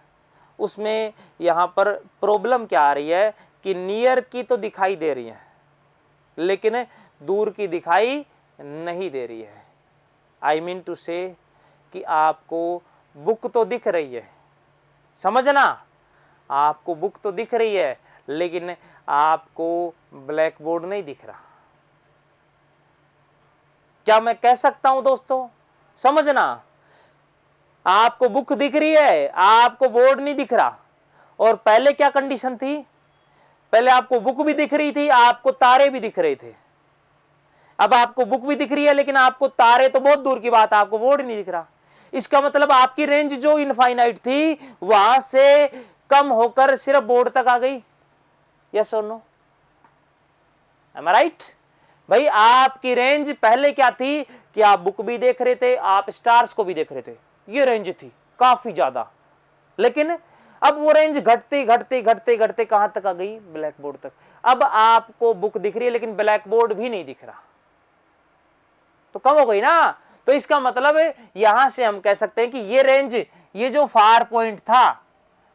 उसमें यहां पर प्रॉब्लम क्या आ रही है कि नियर की तो दिखाई दे रही है, लेकिन दूर की दिखाई नहीं दे रही है। आई मीन टू से कि आपको बुक तो दिख रही है, समझना, आपको बुक तो दिख रही है, लेकिन आपको ब्लैक बोर्ड नहीं दिख रहा। क्या मैं कह सकता हूं दोस्तों, समझना, आपको बुक दिख रही है, आपको बोर्ड नहीं दिख रहा। और पहले क्या कंडीशन थी, पहले आपको बुक भी दिख रही थी, आपको तारे भी दिख रहे थे। अब आपको बुक भी दिख रही है, लेकिन आपको तारे तो बहुत दूर की बात, आपको बोर्ड नहीं दिख रहा। इसका मतलब आपकी रेंज जो इनफाइनाइट थी वहां से कम होकर सिर्फ बोर्ड तक आ गई। यस और नो, एम आई राइट? भाई आपकी रेंज पहले क्या थी कि आप बुक भी देख रहे थे, आप स्टार्स को भी देख रहे थे, ये रेंज थी काफी ज्यादा। लेकिन अब वो रेंज घटते घटते घटते घटते कहां तक आ गई, ब्लैक बोर्ड तक। अब आपको बुक दिख रही है, लेकिन ब्लैक बोर्ड भी नहीं दिख रहा, तो कम हो गई ना। तो इसका मतलब यहां से हम कह सकते हैं कि ये रेंज, ये जो फार पॉइंट था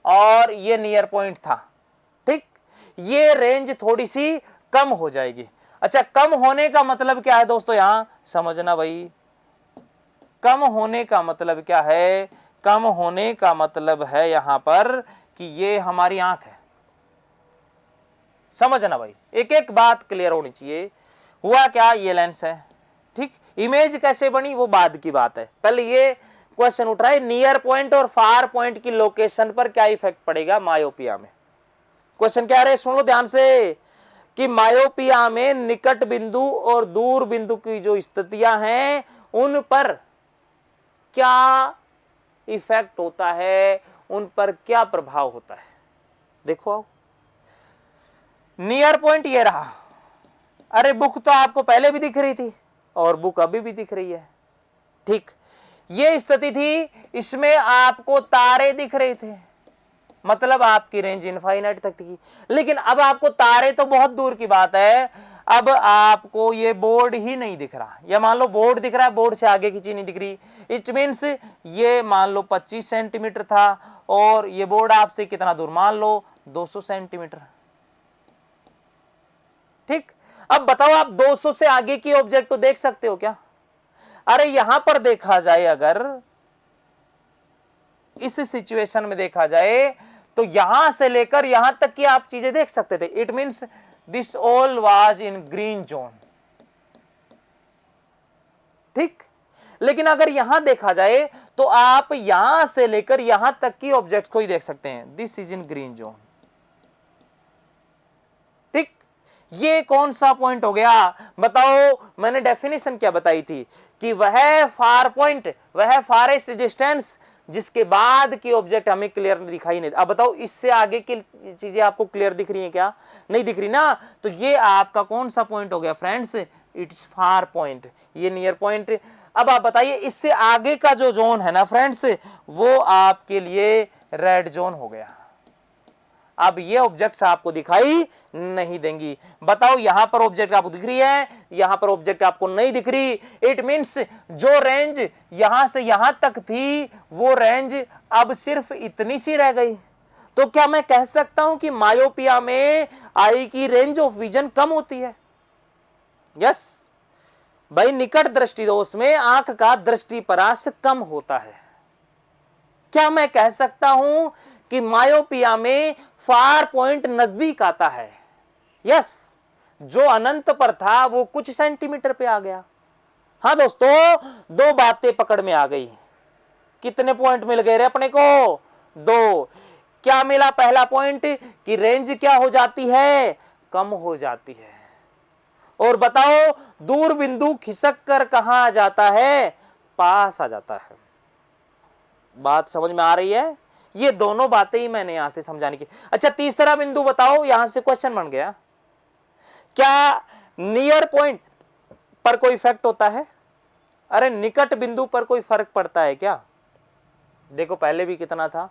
और ये नियर पॉइंट था, ठीक, ये रेंज थोड़ी सी कम हो जाएगी। अच्छा, कम होने का मतलब क्या है दोस्तों, यहां समझना भाई, कम होने का मतलब क्या है, कम होने का मतलब है यहां पर कि ये हमारी आंख है। समझना भाई, एक एक बात क्लियर होनी चाहिए। हुआ क्या, ये लेंस है, ठीक, इमेज कैसे बनी वो बाद की बात है। पहले ये क्वेश्चन उठ रहा है, नियर पॉइंट और फार पॉइंट की लोकेशन पर क्या इफेक्ट पड़ेगा मायोपिया में। क्वेश्चन क्या है, सुन लो ध्यान से, कि मायोपिया में निकट बिंदु और दूर बिंदु की जो स्थितियां हैं उन पर क्या इफेक्ट होता है, उन पर क्या प्रभाव होता है। देखो आओ, नियर पॉइंट ये रहा, अरे बुक तो आपको पहले भी दिख रही थी और बुक अभी भी दिख रही है, ठीक, ये स्थिति थी, इसमें आपको तारे दिख रहे थे, मतलब आपकी रेंज इनफाइनाइट तक थी। लेकिन अब आपको तारे तो बहुत दूर की बात है, अब आपको ये बोर्ड ही नहीं दिख रहा, या मान लो बोर्ड दिख रहा है, बोर्ड से आगे की चीज नहीं दिख रही। इट मीन्स ये मान लो 25 सेंटीमीटर था और ये बोर्ड आपसे कितना दूर, मान लो 200 सेंटीमीटर, ठीक। अब बताओ आप 200 से आगे की ऑब्जेक्ट को देख सकते हो क्या? अरे यहां पर देखा जाए, अगर इस सिचुएशन में देखा जाए तो यहां से लेकर यहां तक की आप चीजें देख सकते थे। It means this all was in green zone, ठीक। लेकिन अगर यहां देखा जाए तो आप यहां से लेकर यहां तक की ऑब्जेक्ट को ही देख सकते हैं, this is in green zone. ठीक, ये कौन सा पॉइंट हो गया बताओ? मैंने डेफिनेशन क्या बताई थी कि वह फार पॉइंट, वह फारेस्ट डिस्टेंस जिसके बाद की ऑब्जेक्ट हमें क्लियर दिखाई नहीं। अब बताओ इससे आगे की चीजें आपको क्लियर दिख रही है क्या? नहीं दिख रही ना। तो ये आपका कौन सा पॉइंट हो गया फ्रेंड्स? इट्स फार पॉइंट, ये नियर पॉइंट। अब आप बताइए इससे आगे का जो जोन है ना फ्रेंड्स, वो आपके लिए रेड जोन हो गया। अब ये ऑब्जेक्ट्स आपको दिखाई नहीं देंगी। बताओ यहां पर ऑब्जेक्ट आपको दिख रही है, यहां पर ऑब्जेक्ट आपको नहीं दिख रही। इट मींस जो रेंज यहां से यहां तक थी वो रेंज अब सिर्फ इतनी सी रह गई। तो क्या मैं कह सकता हूं कि मायोपिया में आई की रेंज ऑफ विजन कम होती है? यस भाई, निकट दृष्टि दोष में आंख का दृष्टि परास कम होता है। क्या मैं कह सकता हूं कि मायोपिया में फार पॉइंट नजदीक आता है? यस, जो अनंत पर था वो कुछ सेंटीमीटर पे आ गया। हाँ दोस्तों, दो बातें पकड़ में आ गई। कितने पॉइंट मिल गए रे अपने को? दो। क्या मिला? पहला पॉइंट कि रेंज क्या हो जाती है? कम हो जाती है। और बताओ दूर बिंदु खिसक कर कहां आ जाता है? पास आ जाता है। बात समझ में आ रही है? ये दोनों बातें ही मैंने यहां से समझाने की। अच्छा, तीसरा बिंदु बताओ, यहां से क्वेश्चन बन गया, क्या नियर पॉइंट पर कोई इफेक्ट होता है? अरे निकट बिंदु पर कोई फर्क पड़ता है क्या? देखो पहले भी कितना था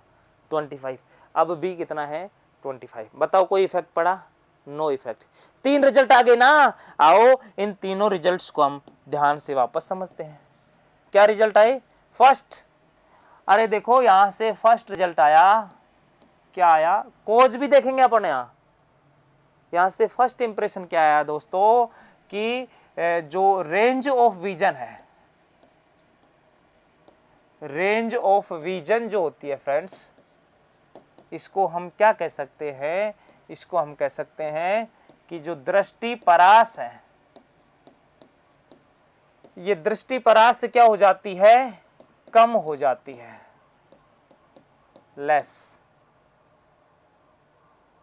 25, अब भी कितना है 25। बताओ कोई इफेक्ट पड़ा? No effect. तीन रिजल्ट आ गए ना। आओ इन तीनों रिजल्ट्स को हम ध्यान से वापस समझते हैं। क्या रिजल्ट आए? फर्स्ट, अरे देखो यहां से फर्स्ट रिजल्ट आया, क्या आया? कोज भी देखेंगे अपन। यहां से फर्स्ट इंप्रेशन क्या आया दोस्तों कि जो रेंज ऑफ विजन है, रेंज ऑफ विजन जो होती है फ्रेंड्स, इसको हम क्या कह सकते हैं? इसको हम कह सकते हैं कि जो दृष्टि परास है, ये दृष्टि परास क्या हो जाती है? कम हो जाती है, लेस।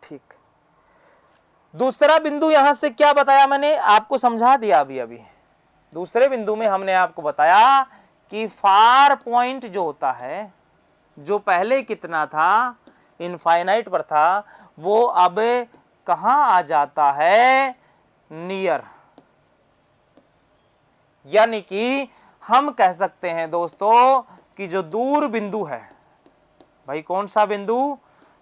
ठीक। दूसरा बिंदु यहां से क्या बताया मैंने आपको? समझा दिया अभी अभी। दूसरे बिंदु में हमने आपको बताया कि फार पॉइंट जो होता है, जो पहले कितना था? इनफाइनाइट पर था, वो अब कहां आ जाता है? नियर। यानी कि हम कह सकते हैं दोस्तों कि जो दूर बिंदु है, भाई कौन सा बिंदु?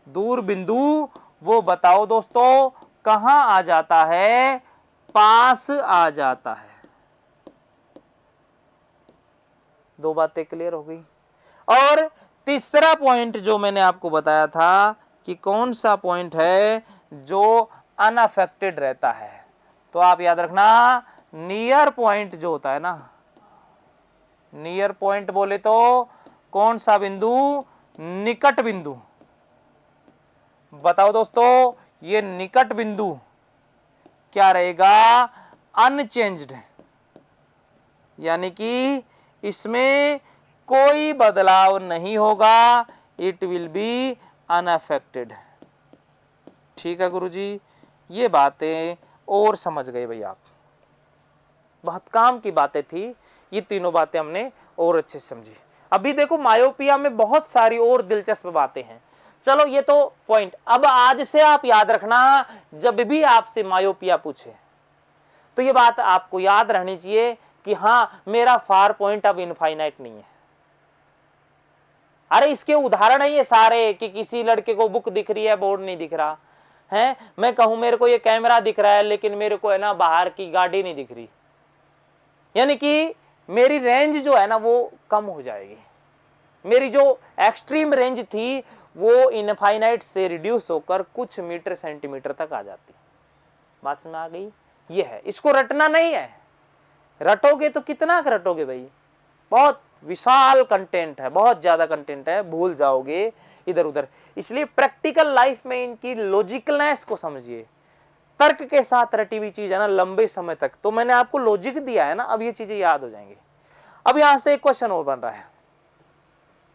दूर बिंदु, वो बताओ दोस्तों कहां आ जाता है? पास आ जाता है। दो बातें क्लियर हो गई। और तीसरा पॉइंट जो मैंने आपको बताया था कि कौन सा पॉइंट है जो अनअफेक्टेड रहता है, तो आप याद रखना नियर पॉइंट जो होता है ना, नियर पॉइंट बोले तो कौन सा बिंदु? निकट बिंदु। बताओ दोस्तों ये निकट बिंदु क्या रहेगा? अनचेंज्ड, यानी कि इसमें कोई बदलाव नहीं होगा। It will B unaffected. ठीक है गुरुजी, ये बातें और समझ गए भाई आप। बहुत काम की बातें थी, ये तीनों बातें हमने और अच्छे से समझी। अभी देखो मायोपिया में बहुत सारी और दिलचस्प बातें हैं। चलो ये तो पॉइंट। अब आज से आप याद रखना, जब भी आपसे मायोपिया पूछे तो ये बात आपको याद रहनी चाहिए कि हाँ मेरा फार पॉइंट अब इनफाइनाइट नहीं है। अरे इसके उदाहरण है ये सारे कि किसी लड़के को बुक दिख रही है, बोर्ड नहीं दिख रहा है। मैं कहूं मेरे को ये कैमरा दिख रहा है लेकिन मेरे को है ना बाहर की गाड़ी नहीं दिख रही, यानी कि मेरी रेंज जो है ना वो कम हो जाएगी। मेरी जो एक्सट्रीम रेंज थी वो इनफाइनाइट से रिड्यूस होकर कुछ मीटर सेंटीमीटर तक आ जाती। बात समझ आ गई? ये है, इसको रटना नहीं है। रटोगे तो कितना रटोगे भाई? बहुत विशाल कंटेंट है, बहुत ज्यादा कंटेंट है, भूल जाओगे इधर उधर। इसलिए प्रैक्टिकल लाइफ में इनकी लॉजिकलनेस को समझिए। तर्क के साथ रटी हुई चीज है ना लंबे समय तक, तो मैंने आपको लॉजिक दिया है ना, अब ये चीजें याद हो जाएंगी। अब यहां से एक क्वेश्चन और बन रहा है,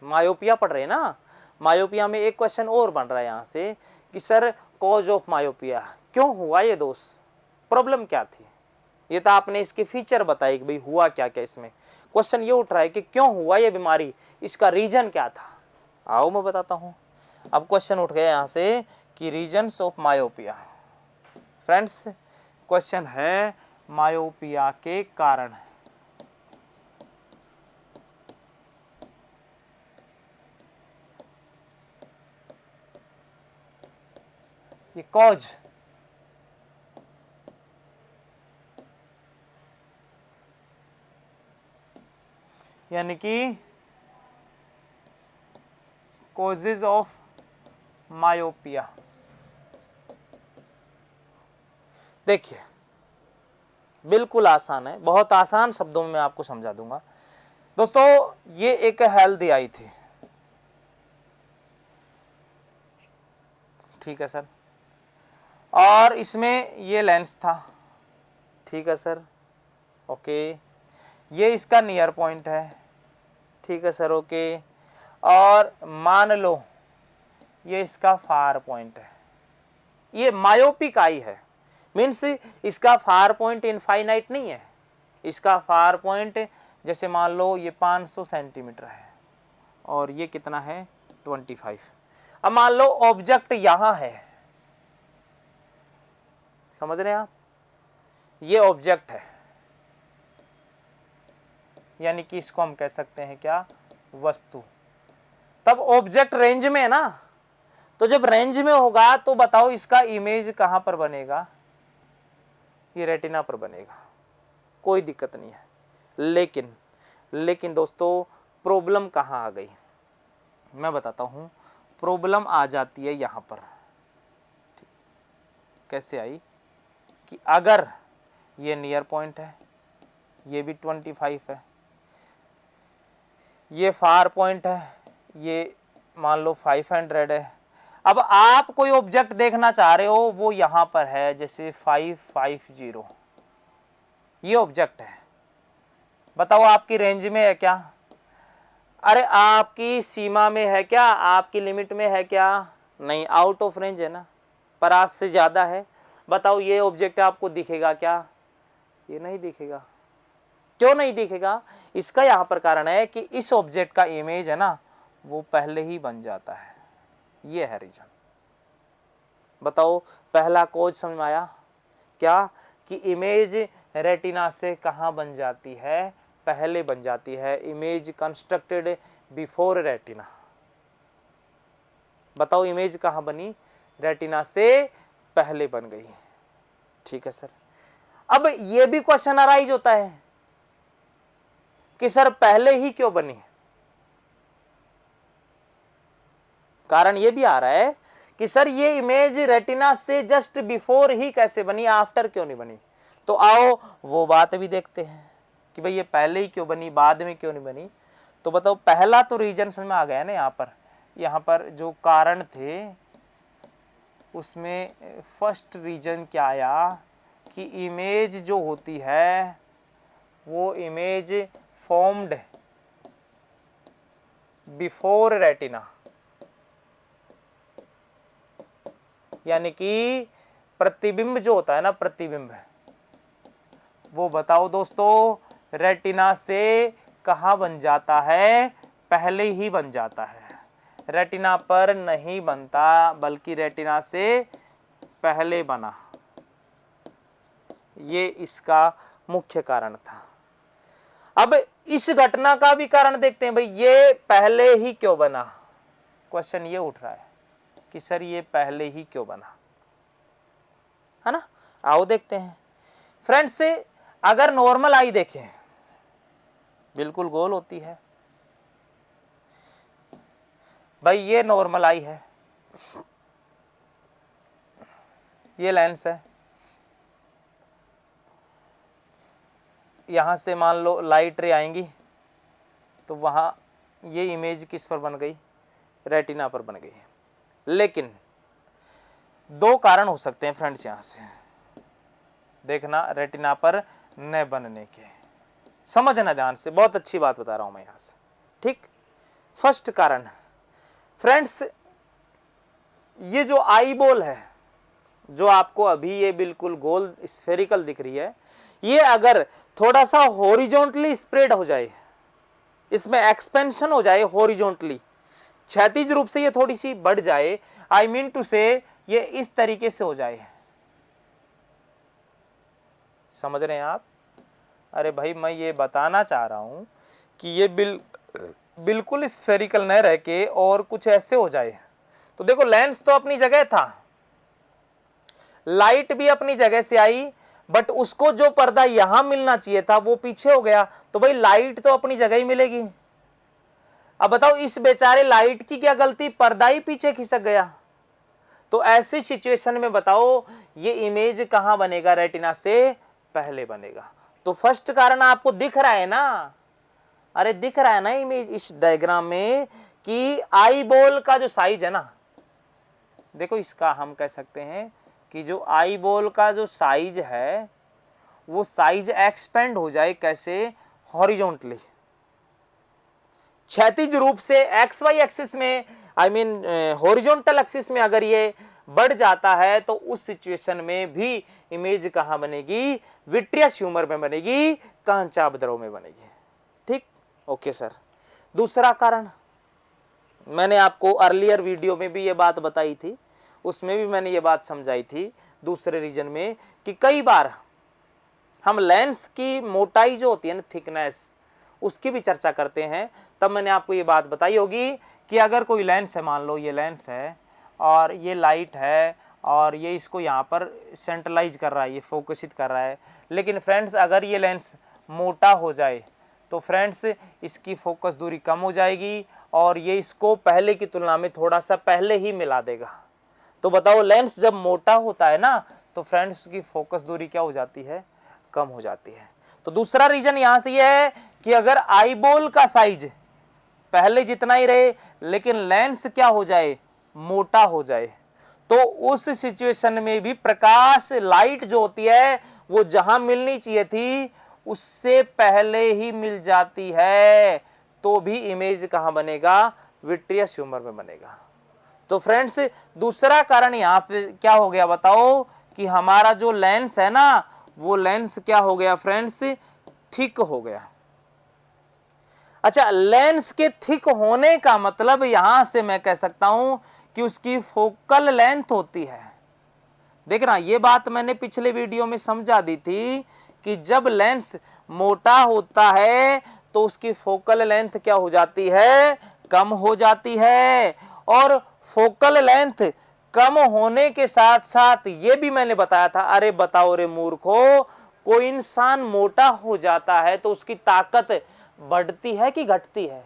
मायोपिया पढ़ रहे हैं ना, मायोपिया में एक क्वेश्चन और बन रहा है यहां से कि सर कॉज ऑफ मायोपिया क्यों हुआ ये दोष, प्रॉब्लम क्या थी। ये तो आपने इसके फीचर बताए कि भाई हुआ क्या क्या, इसमें क्वेश्चन ये उठ रहा है कि क्यों हुआ ये बीमारी, इसका रीजन क्या था। आओ मैं बताता हूं। अब क्वेश्चन उठ गया यहां से कि reasons of myopia. Friends question है मायोपिया के कारण। ये कॉज, यानी कि कॉजेज ऑफ मायोपिया। देखिए बिल्कुल आसान है, बहुत आसान शब्दों में मैं आपको समझा दूंगा। दोस्तों ये एक हेल्दी आई थी, ठीक है सर, और इसमें ये लेंस था, ठीक है सर, ओके, ये इसका नियर पॉइंट है, ठीक है सर, ओके, और मान लो ये इसका फार पॉइंट है। ये मायोपिक आई है, मीन्स इसका फार पॉइंट इनफाइनाइट नहीं है, इसका फार पॉइंट जैसे मान लो ये 500 सेंटीमीटर है और ये कितना है 25। अब मान लो ऑब्जेक्ट यहां है, समझ रहे हैं आप, ये ऑब्जेक्ट है, यानी कि इसको हम कह सकते हैं क्या, वस्तु। तब ऑब्जेक्ट रेंज में है ना, तो जब रेंज में होगा तो बताओ इसका इमेज कहां पर बनेगा, ये रेटिना पर बनेगा, कोई दिक्कत नहीं है। लेकिन दोस्तों प्रॉब्लम कहां आ गई, मैं बताता हूं। प्रॉब्लम आ जाती है यहां पर, कैसे आई कि अगर ये नियर पॉइंट है, ये भी 25 है, ये फार पॉइंट है, ये मान लो 500 है। अब आप कोई ऑब्जेक्ट देखना चाह रहे हो, वो यहां पर है, जैसे 550, ये ऑब्जेक्ट है, बताओ आपकी रेंज में है क्या, अरे आपकी सीमा में है क्या, आपकी लिमिट में है क्या, नहीं, आउट ऑफ रेंज है ना, 50 से ज्यादा है। बताओ ये ऑब्जेक्ट आपको दिखेगा क्या, ये नहीं दिखेगा। क्यों नहीं दिखेगा, इसका यहां पर कारण है कि इस ऑब्जेक्ट का इमेज है ना वो पहले ही बन जाता है, ये है रीजन। बताओ पहला कॉज समझ में आया क्या, कि इमेज रेटिना से कहां बन जाती है, पहले बन जाती है, इमेज कंस्ट्रक्टेड बिफोर रेटिना। बताओ इमेज कहां बनी, रेटिना से पहले बन गई, ठीक है सर। अब यह भी क्वेश्चन अराइज होता है कि सर पहले ही क्यों बनी, कारण यह भी आ रहा है कि सर ये इमेज रेटिना से जस्ट बिफोर ही कैसे बनी, आफ्टर क्यों नहीं बनी। तो आओ वो बात भी देखते हैं कि भाई ये पहले ही क्यों बनी, बाद में क्यों नहीं बनी। तो बताओ पहला तो रीजन समझ में आ गया ना, यहाँ पर जो कारण थे उसमें फर्स्ट रीजन क्या आया कि इमेज जो होती है वो इमेज फॉर्म्ड बिफोर रेटिना, यानी कि प्रतिबिंब जो होता है ना, प्रतिबिंब, वो बताओ दोस्तों रेटिना से कहां बन जाता है, पहले ही बन जाता है, रेटिना पर नहीं बनता बल्कि रेटिना से पहले बना, ये इसका मुख्य कारण था। अब इस घटना का भी कारण देखते हैं, भाई ये पहले ही क्यों बना, क्वेश्चन ये उठ रहा है कि सर ये पहले ही क्यों बना, है ना। आओ देखते हैं फ्रेंड्स, से अगर नॉर्मल आई देखें बिल्कुल गोल होती है, भाई ये नॉर्मल आई है, ये लेंस है, यहां से मान लो लाइट रे आएंगी तो वहां ये इमेज किस पर बन गई, रेटिना पर बन गई। लेकिन दो कारण हो सकते हैं फ्रेंड्स, यहां से देखना रेटिना पर न बनने के, समझना ध्यान से, बहुत अच्छी बात बता रहा हूं मैं यहां से। ठीक, फर्स्ट कारण फ्रेंड्स, ये जो आई बॉल है, जो आपको अभी ये बिल्कुल गोल स्फेरिकल दिख रही है, ये अगर थोड़ा सा हॉरिजॉन्टली स्प्रेड हो जाए, इसमें एक्सपेंशन हो जाए हॉरिजॉन्टली, क्षैतिज रूप से ये थोड़ी सी बढ़ जाए, आई मीन टू से ये इस तरीके से हो जाए, समझ रहे हैं आप? अरे भाई मैं ये बताना चाह रहा हूं कि ये बिल्कुल स्फेरिकल न रह के और कुछ ऐसे हो जाए। तो देखो लेंस तो अपनी जगह था, लाइट भी अपनी जगह से आई, बट उसको जो पर्दा यहां मिलना चाहिए था वो पीछे हो गया, तो भाई लाइट तो अपनी जगह ही मिलेगी। अब बताओ इस बेचारे लाइट की क्या गलती, पर्दा ही पीछे खिसक गया। तो ऐसी सिचुएशन में बताओ ये इमेज कहां बनेगा, रेटिना से पहले बनेगा। तो फर्स्ट कारण आपको दिख रहा है ना, अरे दिख रहा है ना इमेज इस डायग्राम में कि आई बॉल का जो साइज है ना, देखो इसका हम कह सकते हैं कि जो आई बॉल का जो साइज है वो साइज एक्सपेंड हो जाए, कैसे, हॉरिजॉन्टली, क्षैतिज रूप से एक्स वाई एक्सिस में, आई मीन हॉरिजॉन्टल एक्सिस में अगर ये बढ़ जाता है तो उस सिचुएशन में भी इमेज कहां बनेगी, विट्रियस ह्यूमर में बनेगी, कांचाभद्रव में बनेगी। ठीक, ओके सर। दूसरा कारण मैंने आपको अर्लियर वीडियो में भी ये बात बताई थी, उसमें भी मैंने ये बात समझाई थी दूसरे रीजन में, कि कई बार हम लेंस की मोटाई जो होती है ना, थिकनेस, उसकी भी चर्चा करते हैं। तब मैंने आपको ये बात बताई होगी कि अगर कोई लेंस है, मान लो ये लेंस है और ये लाइट है और ये इसको यहाँ पर सेंट्रलाइज कर रहा है, ये फोकसित कर रहा है, लेकिन फ्रेंड्स अगर ये लेंस मोटा हो जाए तो फ्रेंड्स इसकी फोकस दूरी कम हो जाएगी और ये इसको पहले की तुलना में थोड़ा सा पहले ही मिला देगा। तो बताओ लेंस जब मोटा होता है ना तो फ्रेंड्स की फोकस दूरी क्या हो जाती है, कम हो जाती है। तो दूसरा रीजन यहां से यह है कि अगर आई बॉल का साइज पहले जितना ही रहे लेकिन लेंस क्या हो जाए, मोटा हो जाए, तो उस सिचुएशन में भी प्रकाश, लाइट जो होती है वो जहां मिलनी चाहिए थी उससे पहले ही मिल जाती है, तो भी इमेज कहां बनेगा, विट्रियस ह्यूमर में बनेगा। तो फ्रेंड्स दूसरा कारण यहां पे क्या हो गया बताओ, कि हमारा जो लेंस है ना वो लेंस क्या हो गया फ्रेंड्स, थिक हो गया। अच्छा, लेंस के थिक होने का मतलब यहां से मैं कह सकता हूं कि उसकी फोकल लेंथ होती है। देखना ये बात मैंने पिछले वीडियो में समझा दी थी कि जब लेंस मोटा होता है तो उसकी फोकल लेंथ क्या हो जाती है, कम हो जाती है। और फोकल लेंथ कम होने के साथ साथ ये भी मैंने बताया था, अरे बताओ रे मूर्खो, कोई इंसान मोटा हो जाता है तो उसकी ताकत बढ़ती है कि घटती है?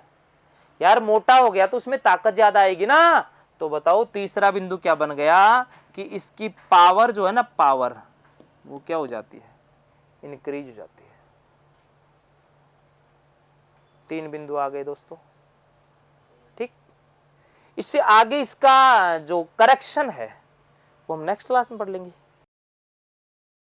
यार मोटा हो गया तो उसमें ताकत ज्यादा आएगी ना। तो बताओ तीसरा बिंदु क्या बन गया कि इसकी पावर जो है ना, पावर वो क्या हो जाती है, इंक्रीज हो जाती है। 3 बिंदु आ गए दोस्तों। ठीक, इससे आगे इसका जो करेक्शन है वो हम नेक्स्ट क्लास में पढ़ लेंगे।